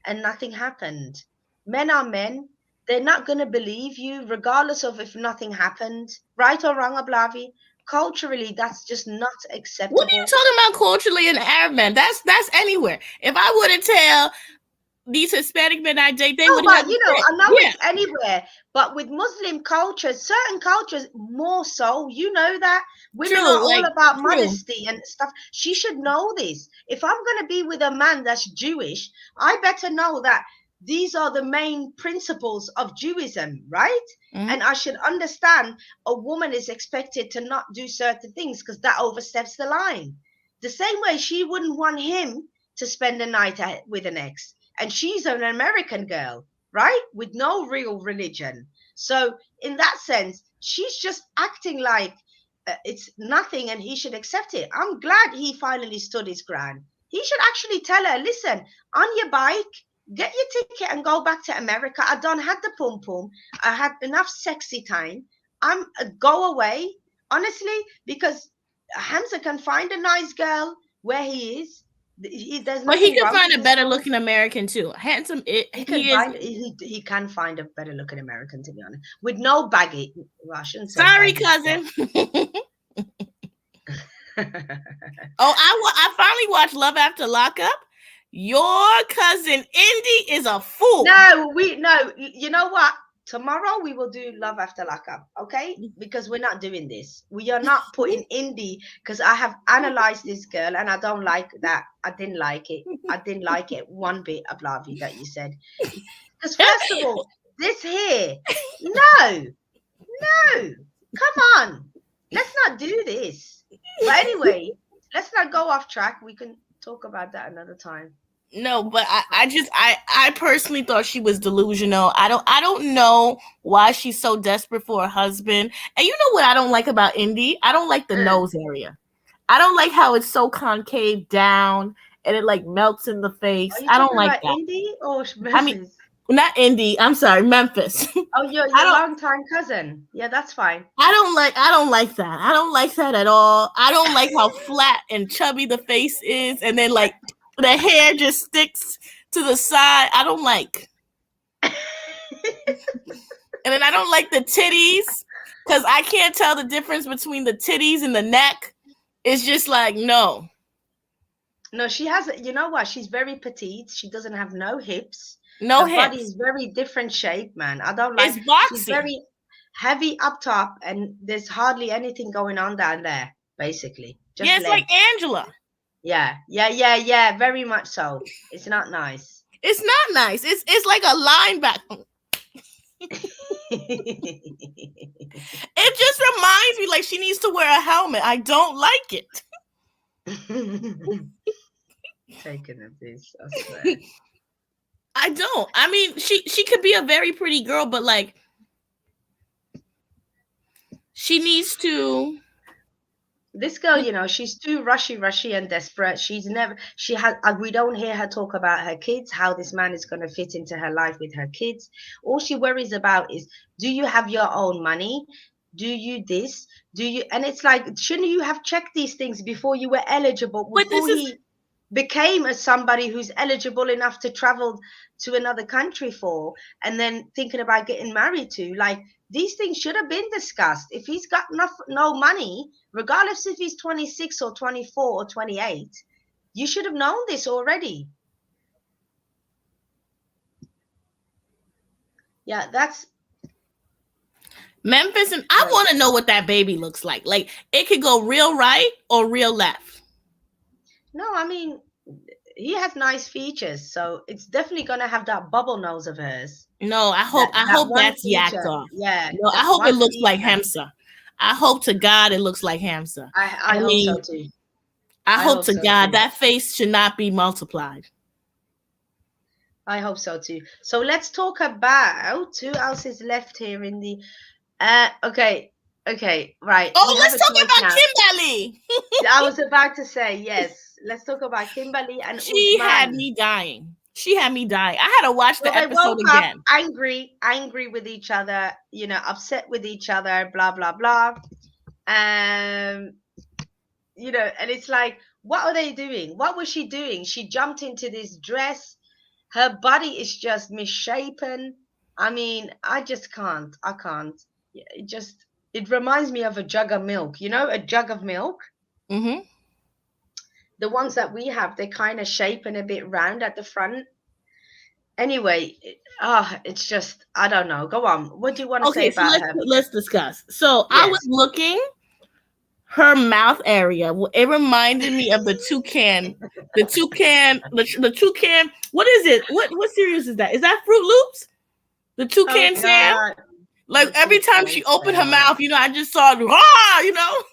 and nothing happened. Men are men. They're not going to believe you regardless of if nothing happened. Right or wrong, Ablavi? Culturally, that's just not acceptable. What are you talking about culturally in Arab men? That's anywhere. If I were to tell these Hispanic men I date, they would have. I know it's anywhere, but with Muslim cultures, certain cultures more so, that women are all about modesty and stuff. She should know this. If I'm going to be with a man that's Jewish, I better know that these are the main principles of Jewism, right? Mm-hmm. And I should understand a woman is expected to not do certain things because that oversteps the line. The same way she wouldn't want him to spend a night with an ex. And she's an American girl, right? With no real religion. So in that sense, she's just acting like it's nothing and he should accept it. I'm glad he finally stood his ground. He should actually tell her, listen, on your bike, get your ticket and go back to America. I done had the pum-pum. I had enough sexy time. Go away, honestly, because Hamza can find a nice girl where he is. But he can find a better looking American too. Handsome. He can find a better looking American, to be honest, with no baggage. Well, I shouldn't say sorry, cousin. I finally watched Love After Lockup. Your cousin Indy is a fool. No, you know what? tomorrow we will do love after lockup, okay? Because we're not doing this. We are not putting indie, because I have analyzed this girl and I don't like that. I didn't like it. I didn't like it one bit of Lavi that you said. Because first of all, this here, no, come on. Let's not do this. But anyway, let's not go off track. We can talk about that another time. No, but I personally thought she was delusional. I don't know why she's so desperate for a husband. And you know what I don't like about Indy? I don't like the nose area. I don't like how it's so concave down and it like melts in the face. Are you I don't talking like about that. Indy or I mean, Memphis? not Indy. I'm sorry, Memphis. Oh, your I don't longtime cousin. Yeah, that's fine. I don't like that. I don't like that at all. I don't like how flat and chubby the face is and then like the hair just sticks to the side. I don't like. And then I don't like the titties because I can't tell the difference between the titties and the neck. It's just like, no. No, she has, you know what? She's very petite. She doesn't have no hips. No Her body hips. is very different shape, man. I don't like. It's boxy. She's very heavy up top, and there's hardly anything going on down there, basically. Just yeah, it's legs. like Angela. Yeah. Very much so. It's not nice. It's not nice. It's like a linebacker. It just reminds me like she needs to wear a helmet. I don't like it. Taking a piece, I swear. I don't. I mean, she could be a very pretty girl, but like she needs to. This girl, you know, she's too rushy and desperate. We don't hear her talk about her kids, how this man is going to fit into her life with her kids. All she worries about is, do you have your own money? Do you this? Do you? And it's like, shouldn't you have checked these things before you were eligible, before he became somebody who's eligible enough to travel to another country for, and then thinking about getting married to? Like, these things should have been discussed. If he's got no money, regardless if he's 26 or 24 or 28, you should have known this already. Yeah, that's Memphis, and I want to know what that baby looks like. Like, it could go real right or real left. No, I mean, he has nice features, so it's definitely gonna have that bubble nose of hers. No, I hope that's yacked off. Yeah. No, I hope it looks like Hamza. I hope to God it looks like Hamza. I mean, hope so too. I hope to God that face should not be multiplied. I hope so too. So let's talk about who else is left here in the. Okay, right. Oh, let's talk about Kimberly. I was about to say yes. Let's talk about Kimberly and she Usman. had me dying. I had to watch the episode again. Angry with each other, you know, upset with each other, blah blah blah. You know, and it's like, what are they doing? What was she doing? She jumped into this dress. Her body is just misshapen. I mean, I just can't. I can't. It reminds me of a jug of milk. You know, a jug of milk. Mm-hmm. The ones that we have, they're kind of shapen a bit round at the front. Anyway, it's just, I don't know. Go on. What do you want to say about her? Let's discuss. So yes. I was looking her mouth area. It reminded me of the toucan. The toucan. What is it? What series is that? Is that Fruit Loops? The toucan Sam? Like every time she opened her mouth, you know, I just saw, you know,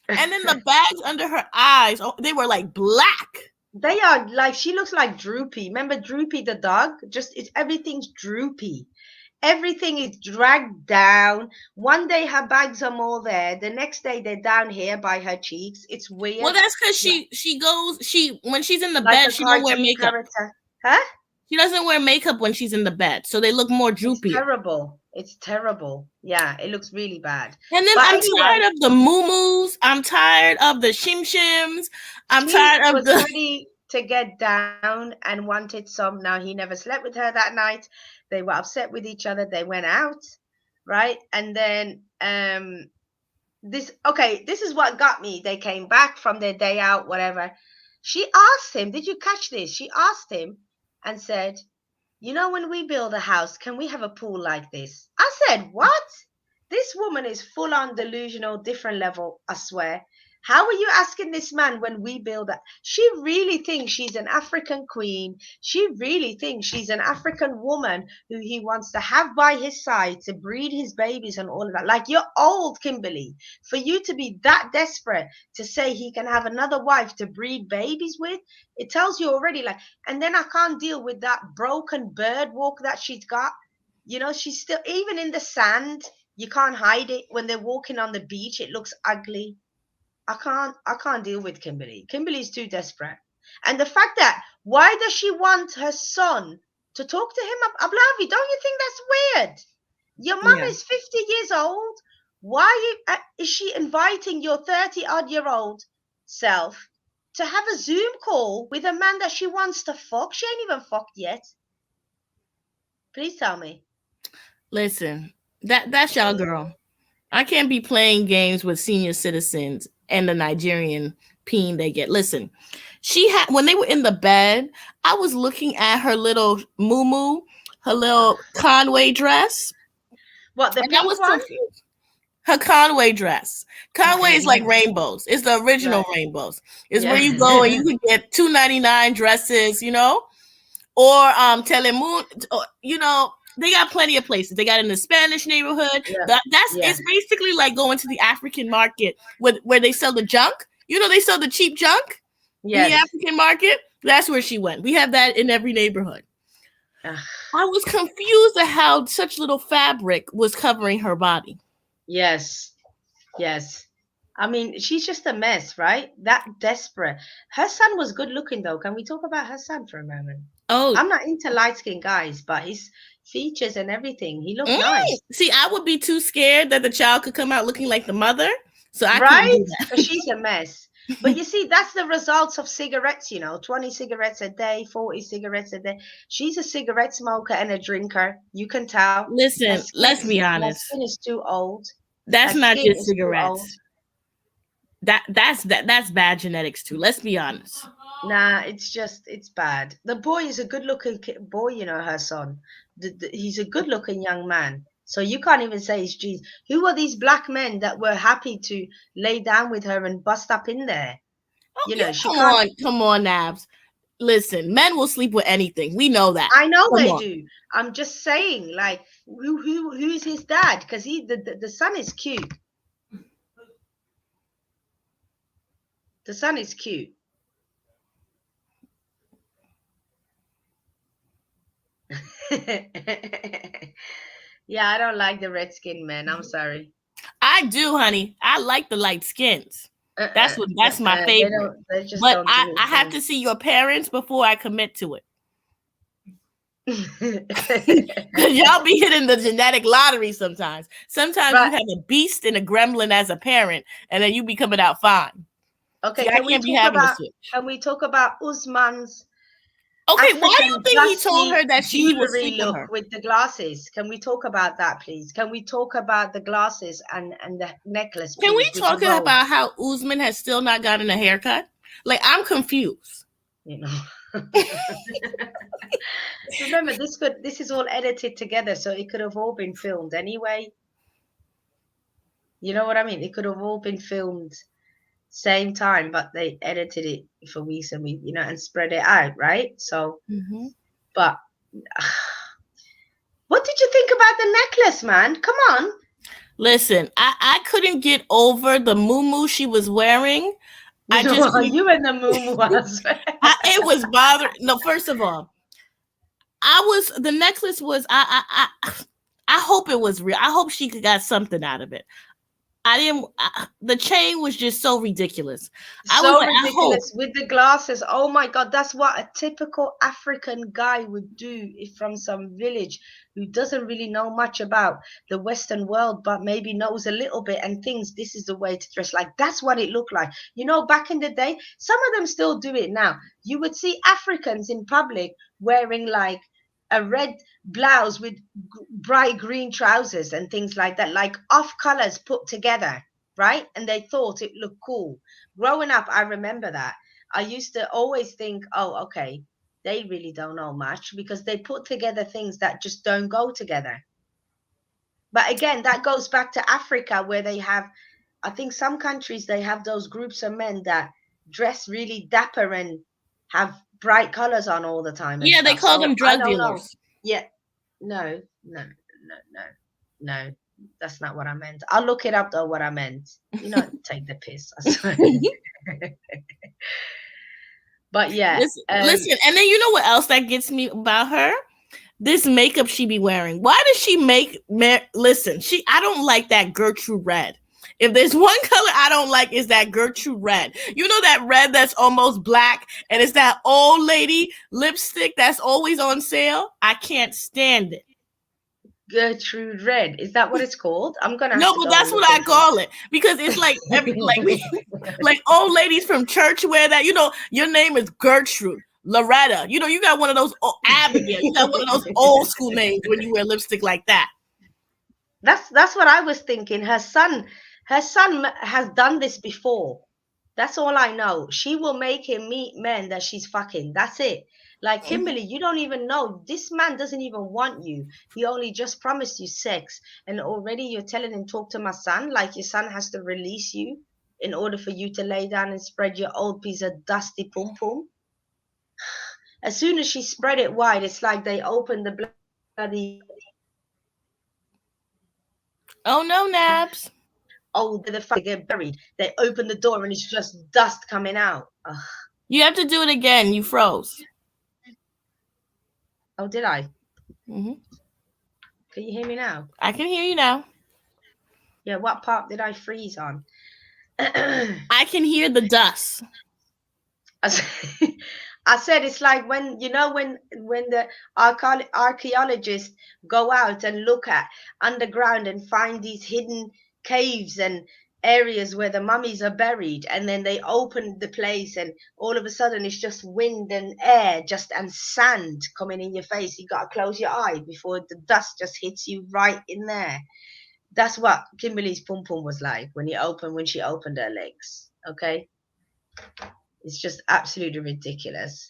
and then the bags under her eyes, they were like black. They are like, she looks like Droopy. Remember Droopy the dog? Everything's droopy. Everything is dragged down. One day her bags are more there. The next day they're down here by her cheeks. It's weird. Well, that's because when she's in the bed, she don't wear makeup. Character. Huh? She doesn't wear makeup when she's in the bed, so they look more droopy. It's terrible. Yeah, it looks really bad. And then I'm tired of the moo-moos. I'm tired of the shim-shims. I'm tired of ready to get down and wanted some. Now, he never slept with her that night. They were upset with each other. They went out, right? And then this is what got me. They came back from their day out, whatever. She asked him, did you catch this? She asked him and said, you know, when we build a house, can we have a pool like this? I said, what? This woman is full on delusional, different level, I swear. How are you asking this man when we build that? She really thinks she's an African queen. She really thinks she's an African woman who he wants to have by his side to breed his babies and all of that. Like, you're old, Kimberly, for you to be that desperate to say he can have another wife to breed babies with. It tells you already, like, and then I can't deal with that broken bird walk that she's got. You know, she's still, even in the sand, you can't hide it. When they're walking on the beach, it looks ugly. I can't deal with Kimberly. Kimberly's too desperate. And the fact that, why does she want her son to talk to him? Ablavi, don't you think that's weird? Your mum Yeah. is 50 years old. Why is she inviting your 30-odd-year-old self to have a Zoom call with a man that she wants to fuck? She ain't even fucked yet. Please tell me. Listen, that's y'all girl. I can't be playing games with senior citizens and the Nigerian peen they get. Listen, she had when they were in the bed, I was looking at her little moo, her little Conway dress, What, the and I pink was one? confused. Her Conway dress. Conway Okay, is like rainbows. It's the original right. rainbows. It's where Yeah. you go and you can get $2.99 dresses, or Telemundo, they got plenty of places. They got in the Spanish neighborhood. Yeah. That's Yeah. it's basically like going to the African market where they sell the junk. They sell the cheap junk in the Yes. African market. That's where she went. We have that in every neighborhood. Ugh. I was confused at how such little fabric was covering her body. Yes. Yes. I mean, she's just a mess, right? That desperate. Her son was good looking though. Can we talk about her son for a moment? Oh, I'm not into light skinned guys, but his features and everything, he looked mm. nice. See, I would be too scared that the child could come out looking like the mother, so I couldn't Right? do Because she's a mess. But you see, that's the results of cigarettes, 20 cigarettes a day, 40 cigarettes a day. She's a cigarette smoker and a drinker. You can tell. Listen, let's be Her honest. skin is too old. Her That's not skin just is too old. cigarettes. That's bad genetics too. Let's be honest. Nah, it's bad. The boy is a good-looking boy, her son. He's a good-looking young man. So you can't even say he's Jesus. Who are these black men that were happy to lay down with her and bust up in there? Oh, you She can't. come on, Nabs. Listen, men will sleep with anything. We know that. I know Come they on. do. I'm just saying, like, who's his dad? Because the son is cute. The son is cute. Yeah, I don't like the red-skinned men. I'm sorry. I do, honey. I like the light skins. That's my They favorite. don't. They just But don't do I it for have to see your parents before I commit to it. me. Because y'all be hitting the genetic lottery sometimes. Sometimes you Right. have a beast and a gremlin as a parent, and then you be coming out fine. Okay. See, I can't be having a switch. Can we talk about Usman's Okay, why do you African think he told dusty her that he would jewelry sleep with look her? with the glasses? Can we talk about that, please? Can we talk about the glasses and the necklace, Can we please, with the talk robe? about how Usman has still not gotten a haircut? Like, I'm confused. You know. Remember, this is all edited together, so it could have all been filmed anyway. You know what I mean? It could have all been filmed same time, but they edited it for weeks and weeks, and spread it out, right? So, but what did you think about the necklace, man? Come on. Listen, I couldn't get over the muumuu she was wearing. I just You and the moo it was bothering. No, first of all, the necklace was I hope it was real. I hope she got something out of it. The chain was just so ridiculous. I was So like, I hope. ridiculous with the glasses. Oh my God, that's what a typical African guy would do if from some village who doesn't really know much about the Western world, but maybe knows a little bit and thinks this is the way to dress. Like, that's what it looked like. Back in the day, some of them still do it now. You would see Africans in public wearing like a red blouse with bright green trousers and things like that, like off colors put together, right? And they thought it looked cool. Growing up, I remember that. I used to always think, oh, okay, they really don't know much because they put together things that just don't go together. But again, that goes back to Africa where they have, I think some countries, they have those groups of men that dress really dapper and have bright colors on all the time and Yeah, they stuff. call So them I drug don't know. dealers. Yeah, no, that's not what I meant. I'll look it up though, what I meant. You know, take the piss. I swear. But yeah, Listen, and then you know what else that gets me about her? This makeup she be wearing. Why does she listen, I don't like that Gertrude red. If there's one color I don't like, is that Gertrude red. You know that red that's almost black, and it's that old lady lipstick that's always on sale? I can't stand it. Gertrude red, is that what it's called? I'm gonna have No, to but go that's and look what I into call it, because it's like like old ladies from church wear that. You know, your name is Gertrude, Loretta. You know, you got one of those, Abigail. You got one of those old school names when you wear lipstick like that. That's what I was thinking. Her son has done this before. That's all I know. She will make him meet men that she's fucking. That's it. Like Kimberly, you don't even know. This man doesn't even want you. He only just promised you sex. And already you're telling him, talk to my son. Like your son has to release you in order for you to lay down and spread your old piece of dusty pum pum. As soon as she spread it wide, it's like they opened the bloody. Oh no, Nabs. Oh, the fact they get buried. They open the door and it's just dust coming out. Ugh. You have to do it again. You froze. Oh, did I? Mm-hmm. Can you hear me now? I can hear you now. Yeah, what part did I freeze on? I can hear the dust. I said it's like when the archaeologists go out and look at underground and find these hidden caves and areas where the mummies are buried, and then they open the place and all of a sudden it's just wind and air and sand coming in your face. You got to close your eye before the dust just hits you right in there. That's what Kimberly's pum pum was like when she opened her legs. Okay, it's just absolutely ridiculous.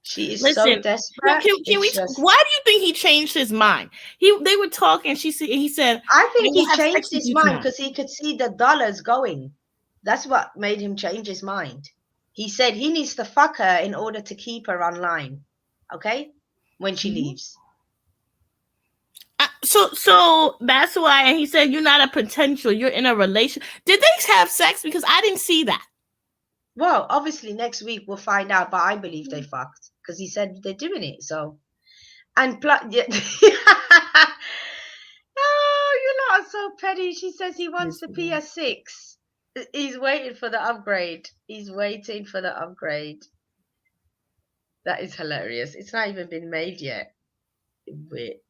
She is so desperate. Can we? Why do you think he changed his mind? They were talking. He said, I think he changed his mind because he could see the dollars going. That's what made him change his mind. He said he needs to fuck her in order to keep her online. Okay, when she leaves. So that's why. And he said, "You're not a potential. You're in a relation." Did they have sex? Because I didn't see that. Well, obviously next week we'll find out, but I believe they fucked because he said they're doing it. So, and yeah. Oh, you lot are so petty. She says he wants the PS6. He's waiting for the upgrade. He's waiting for the upgrade. That is hilarious. It's not even been made yet. Wait,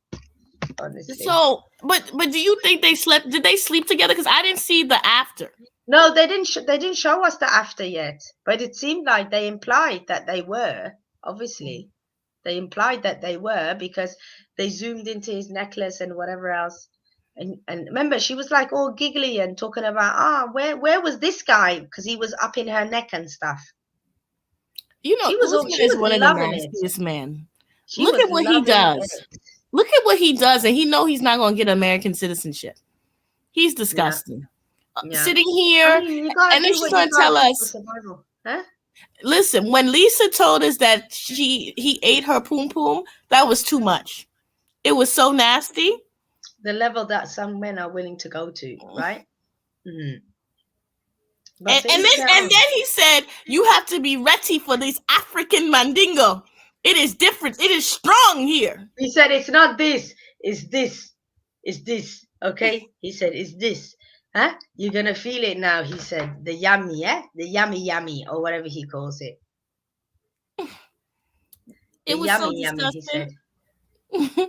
honestly. So, but do you think they slept? Did they sleep together? Because I didn't see the after. No, they didn't. They didn't show us the after yet. But it seemed like they implied that they were. Obviously, they implied that they were because they zoomed into his necklace and whatever else. And remember, she was like all giggly and talking about where was this guy, because he was up in her neck and stuff. You know, she was one of the nastiest men. Look at what he does. Look at what he does, and he know he's not going to get American citizenship. He's disgusting. Yeah. Sitting here, and then she's going to tell us. Huh? Listen, when Lisa told us that he ate her poom poom, that was too much. It was so nasty. The level that some men are willing to go to, right? Mm-hmm. And then he said, "You have to be ready for this African mandingo. It is different. It is strong here." He said, "It's not this. It's this. It's this." Okay. He said, "It's this. Huh? You're gonna feel it now." He said, "The yummy, the yummy, or whatever he calls it." It was yummy, so disgusting. He said.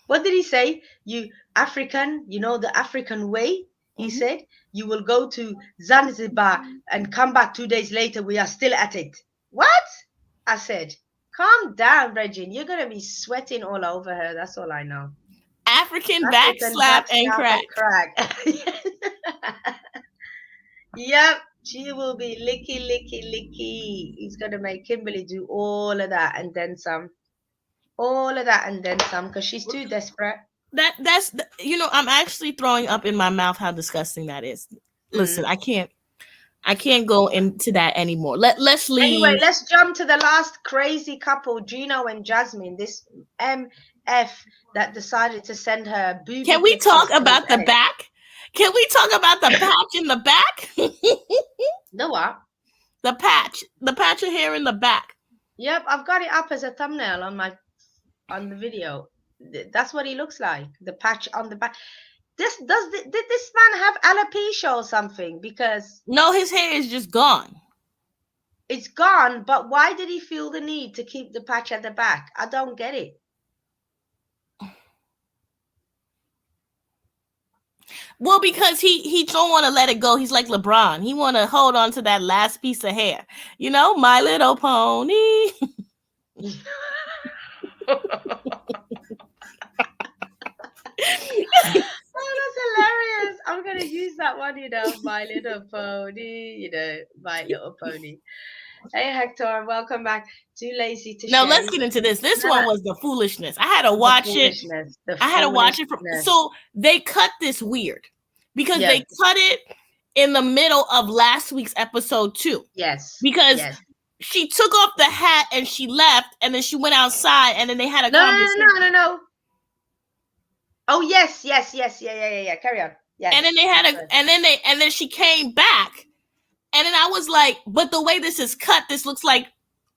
What did he say? You African, you know the African way? He said, you will go to Zanzibar and come back 2 days later. We are still at it. What? I said, calm down, Regine. You're going to be sweating all over her. That's all I know. African back slap and crack. Yep. She will be licky, licky, licky. He's gonna make Kimberly do all of that and then some. All of that and then some, because she's too desperate. That's I'm actually throwing up in my mouth how disgusting that is. Listen, I can't go into that anymore. Let's Anyway, leave. let's jump to the last crazy couple, Gino and Jasmine. This MF that decided to send her booby Can we pictures talk to his about the ex. back? Can we talk about the patch in the back? The what? The patch of hair in the back. Yep, I've got it up as a thumbnail on the video. That's what he looks like. The patch on the back. Did this man have alopecia or something? Because No, his hair is just gone. it's gone, but why did he feel the need to keep the patch at the back? I don't get it. Well, because he don't want to let it go. He's like LeBron. He want to hold on to that last piece of hair. My Little Pony. Oh, that's hilarious. I'm going to use that one, My Little Pony, My Little Pony. Hey, Hector, welcome back. Too lazy to Now share. let's get into this. This one was the foolishness. I had to watch it. I had to watch it. So they cut this weird because they cut it in the middle of last week's episode 2. Yes. Because she took off the hat and she left, and then she went outside, and then they had a conversation. No. Oh yes. Yeah. Carry on. Yes. And then they had and then she came back, and then I was like, but the way this is cut, this looks like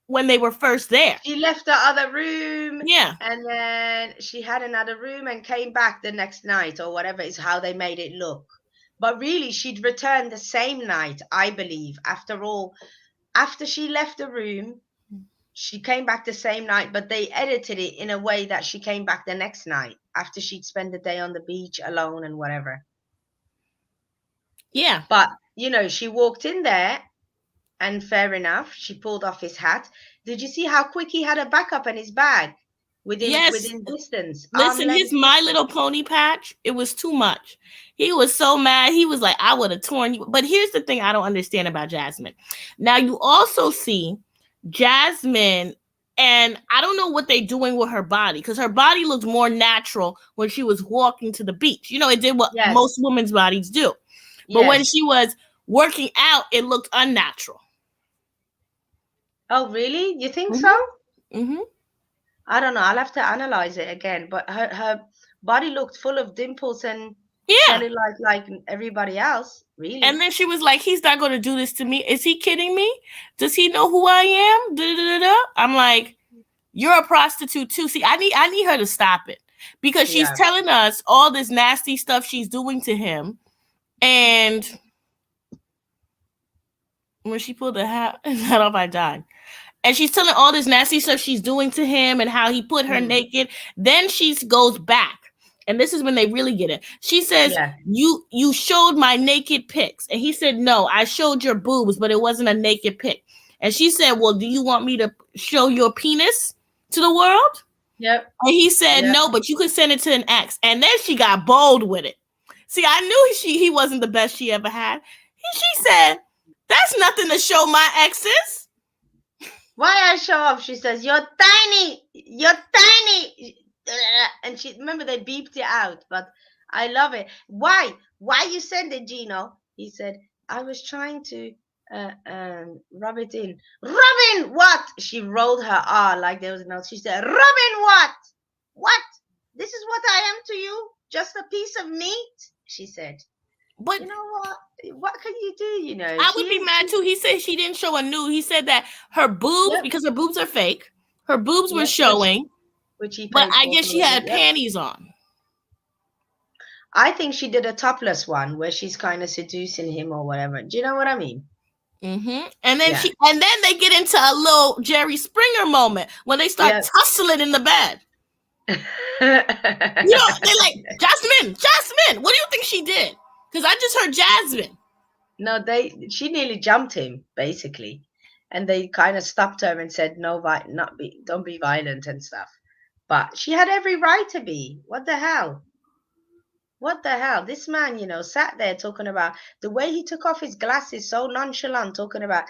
when they were first there. She left the other room. Yeah. And then she had another room and came back the next night or whatever is how they made it look. But really, she'd returned the same night, I believe. After all, after she left the room, she came back the same night, but they edited it in a way that she came back the next night after she'd spent the day on the beach alone and whatever. Yeah. But, she walked in there and fair enough, she pulled off his hat. Did you see how quick he had a backup in his bag within distance? Listen, his My Little Pony patch, it was too much. He was so mad. He was like, I would have torn you. But here's the thing I don't understand about Jasmine. Now, you also see Jasmine, and I don't know what they're doing with her body, because her body looked more natural when she was walking to the beach. It did what most women's bodies do. But when she was working out, it looked unnatural. Oh, really? You think so? Mm-hmm. I don't know. I'll have to analyze it again. But her body looked full of dimples and cellulite like everybody else, really. And then she was like, he's not going to do this to me. Is he kidding me? Does he know who I am? Da-da-da-da. I'm like, you're a prostitute too. See, I need her to stop it, because she's telling us all this nasty stuff she's doing to him. And when she pulled the hat off, I died. And she's telling all this nasty stuff she's doing to him and how he put her naked. Then she goes back. And this is when they really get it. She says, you showed my naked pics. And he said, no, I showed your boobs, but it wasn't a naked pic. And she said, well, do you want me to show your penis to the world? Yep. And he said, no, but you could send it to an ex. And then she got bold with it. See, I knew he wasn't the best she ever had. She said, that's nothing to show my exes. Why I show off? She says, you're tiny. And remember they beeped it out, but I love it. Why you send it, Gino? He said, I was trying to rub it in. Rubbing what? She rolled her R like there was no. She said, rubbing what? This is what I am to you? Just a piece of meat? She said. But you know what? What can you do? I would be mad too. He said she didn't show a nude. He said that her boobs, because her boobs are fake, her boobs were showing. But I guess she had panties on. I think she did a topless one where she's kind of seducing him or whatever. Do you know what I mean? Mm-hmm. And then they get into a little Jerry Springer moment when they start tussling in the bed. They're like, Jasmine, what do you think she did? Because I just heard Jasmine. No, she nearly jumped him, basically. And they kind of stopped her and said, no, don't be violent and stuff. But she had every right to be. What the hell? What the hell? This man, sat there talking about the way he took off his glasses, so nonchalant, talking about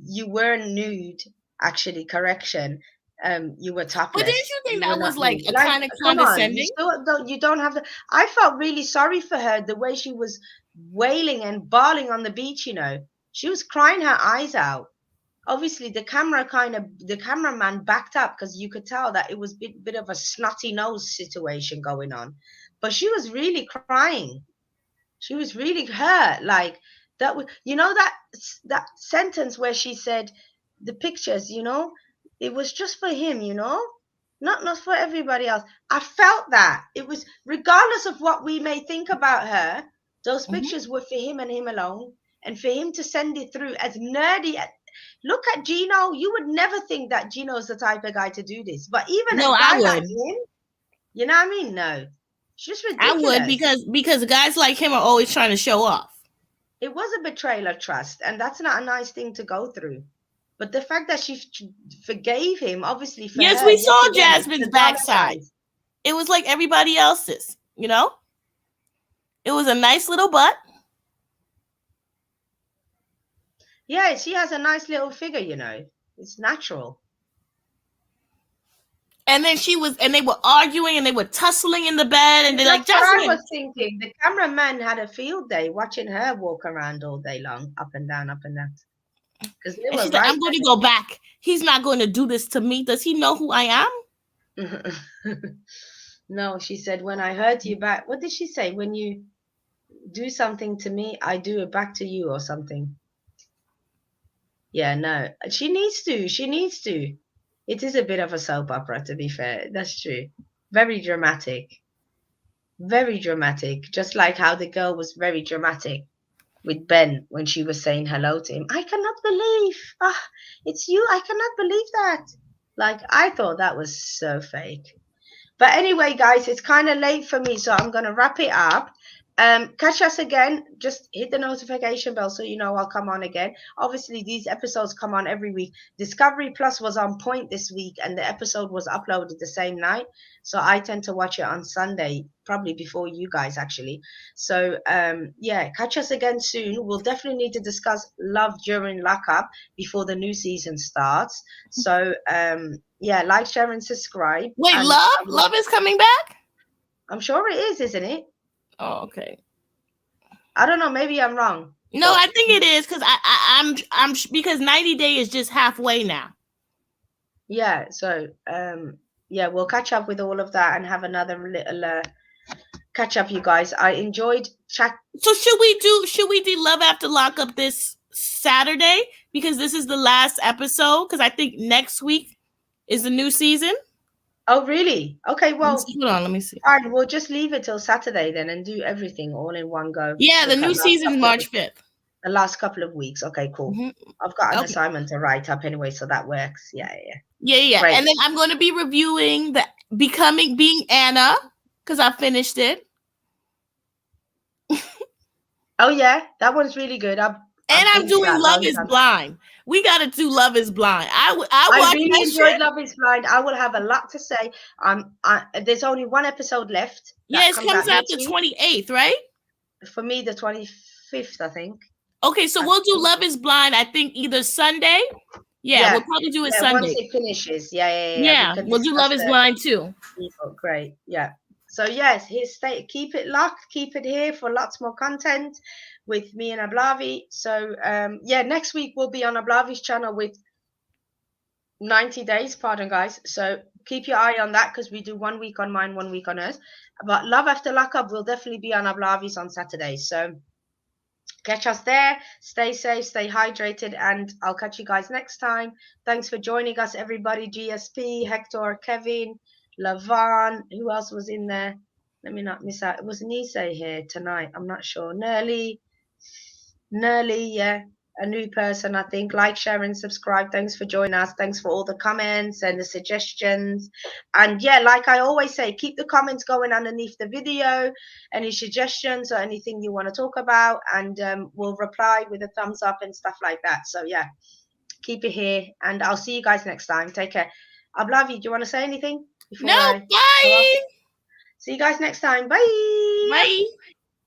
you weren't nude. Actually, correction. You were But didn't topless. you think You were that was not like nude. a Like, kind of come on, you condescending? still don't. You don't have the. I felt really sorry for her the way she was wailing and bawling on the beach. She was crying her eyes out. Obviously, the cameraman backed up because you could tell that it was bit of a snotty nose situation going on, but she was really crying. She was really hurt. Like that was, that sentence where she said, "The pictures, it was just for him, not for everybody else." I felt that it was, regardless of what we may think about her, those pictures were for him and him alone, and for him to send it through as nerdy. Look at Gino. You would never think that Gino's the type of guy to do this, but even No, a I guy like would. him, you know what I mean? No, it's just I would ridiculous. because guys like him are always trying to show off. It was a betrayal of trust, and that's not a nice thing to go through. But the fact that she forgave him, obviously for Yes, her, we yet saw again, it's Jasmine's the dollar backside. signs. It was like everybody else's, It was a nice little butt. Yeah, she has a nice little figure, It's natural. And then they were arguing and they were tussling in the bed, and they're like, That's what I Jasmine. was thinking. The cameraman had a field day watching her walk around all day long, up and down, up and down. Because they And were she's like, right I'm going to go back. He's not going to do this to me. Does he know who I am? No, she said, when I hurt you back, what did she say? When you do something to me, I do it back to you or something. Yeah, no, she needs to. She needs to. It is a bit of a soap opera, to be fair. That's true. Very dramatic. Very dramatic. Just like how the girl was very dramatic with Ben when she was saying hello to him. I cannot believe. It's you. I cannot believe that. Like, I thought that was so fake. But anyway, guys, it's kind of late for me, so I'm going to wrap it up. Catch us again. Just hit the notification bell so you know I'll come on again. Obviously, these episodes come on every week. Discovery Plus was on point this week, and the episode was uploaded the same night. So I tend to watch it on Sunday, probably before you guys, actually. So, yeah, catch us again soon. We'll definitely need to discuss love during lockup before the new season starts. So, yeah, like, share, and subscribe. Wait, And Love is coming back? I'm sure it is, isn't it? Oh, okay. I don't know. Maybe I'm wrong. No, I think it is because I'm because 90 Day is just halfway now. Yeah. So, yeah, we'll catch up with all of that and have another little catch up, you guys. I enjoyed chat. So should we do Love After Lockup this Saturday because this is the last episode? Because I think next week is the new season. Oh, really? Okay. Well, hold on. Let me see. Fine. We'll just leave it till Saturday then and do everything all in one go. Yeah, the new season is March 5th. The last couple of weeks. Okay, cool. I've got an assignment to write up anyway, so that works. Yeah. Great. And then I'm going to be reviewing the Being Anna because I finished it. Oh yeah, that one's really good. I'm doing Love is Blind. We got to do Love is Blind. I really enjoyed Love is Blind. I will have a lot to say. There's only one episode left. Yeah, it comes out the 28th, right? For me, the 25th, I think. Okay, so we'll do Love is Blind, I think, either Sunday. Yeah, we'll probably do it Sunday. Once it finishes. Yeah. We'll do Love is Blind too. Great. Yeah. So yes, keep it locked, keep it here for lots more content with me and Ablavi. So yeah, next week we'll be on Ablavi's channel with 90 days, pardon guys. So keep your eye on that because we do 1 week on mine, 1 week on hers. But Love After Lockup will definitely be on Ablavi's on Saturday. So catch us there. Stay safe, stay hydrated, and I'll catch you guys next time. Thanks for joining us, everybody. GSP, Hector, Kevin, Lavan, who else was in there? Let me not miss out. It was Nise here tonight. I'm not sure. Nerly, yeah, a new person, I think. Like, share, and subscribe. Thanks for joining us. Thanks for all the comments and the suggestions. And yeah, like I always say, keep the comments going underneath the video. Any suggestions or anything you want to talk about, and we'll reply with a thumbs up and stuff like that. So yeah, keep it here, and I'll see you guys next time. Take care. Ablavi, do you want to say anything? No, bye. See you guys next time. Bye. ya. Bye.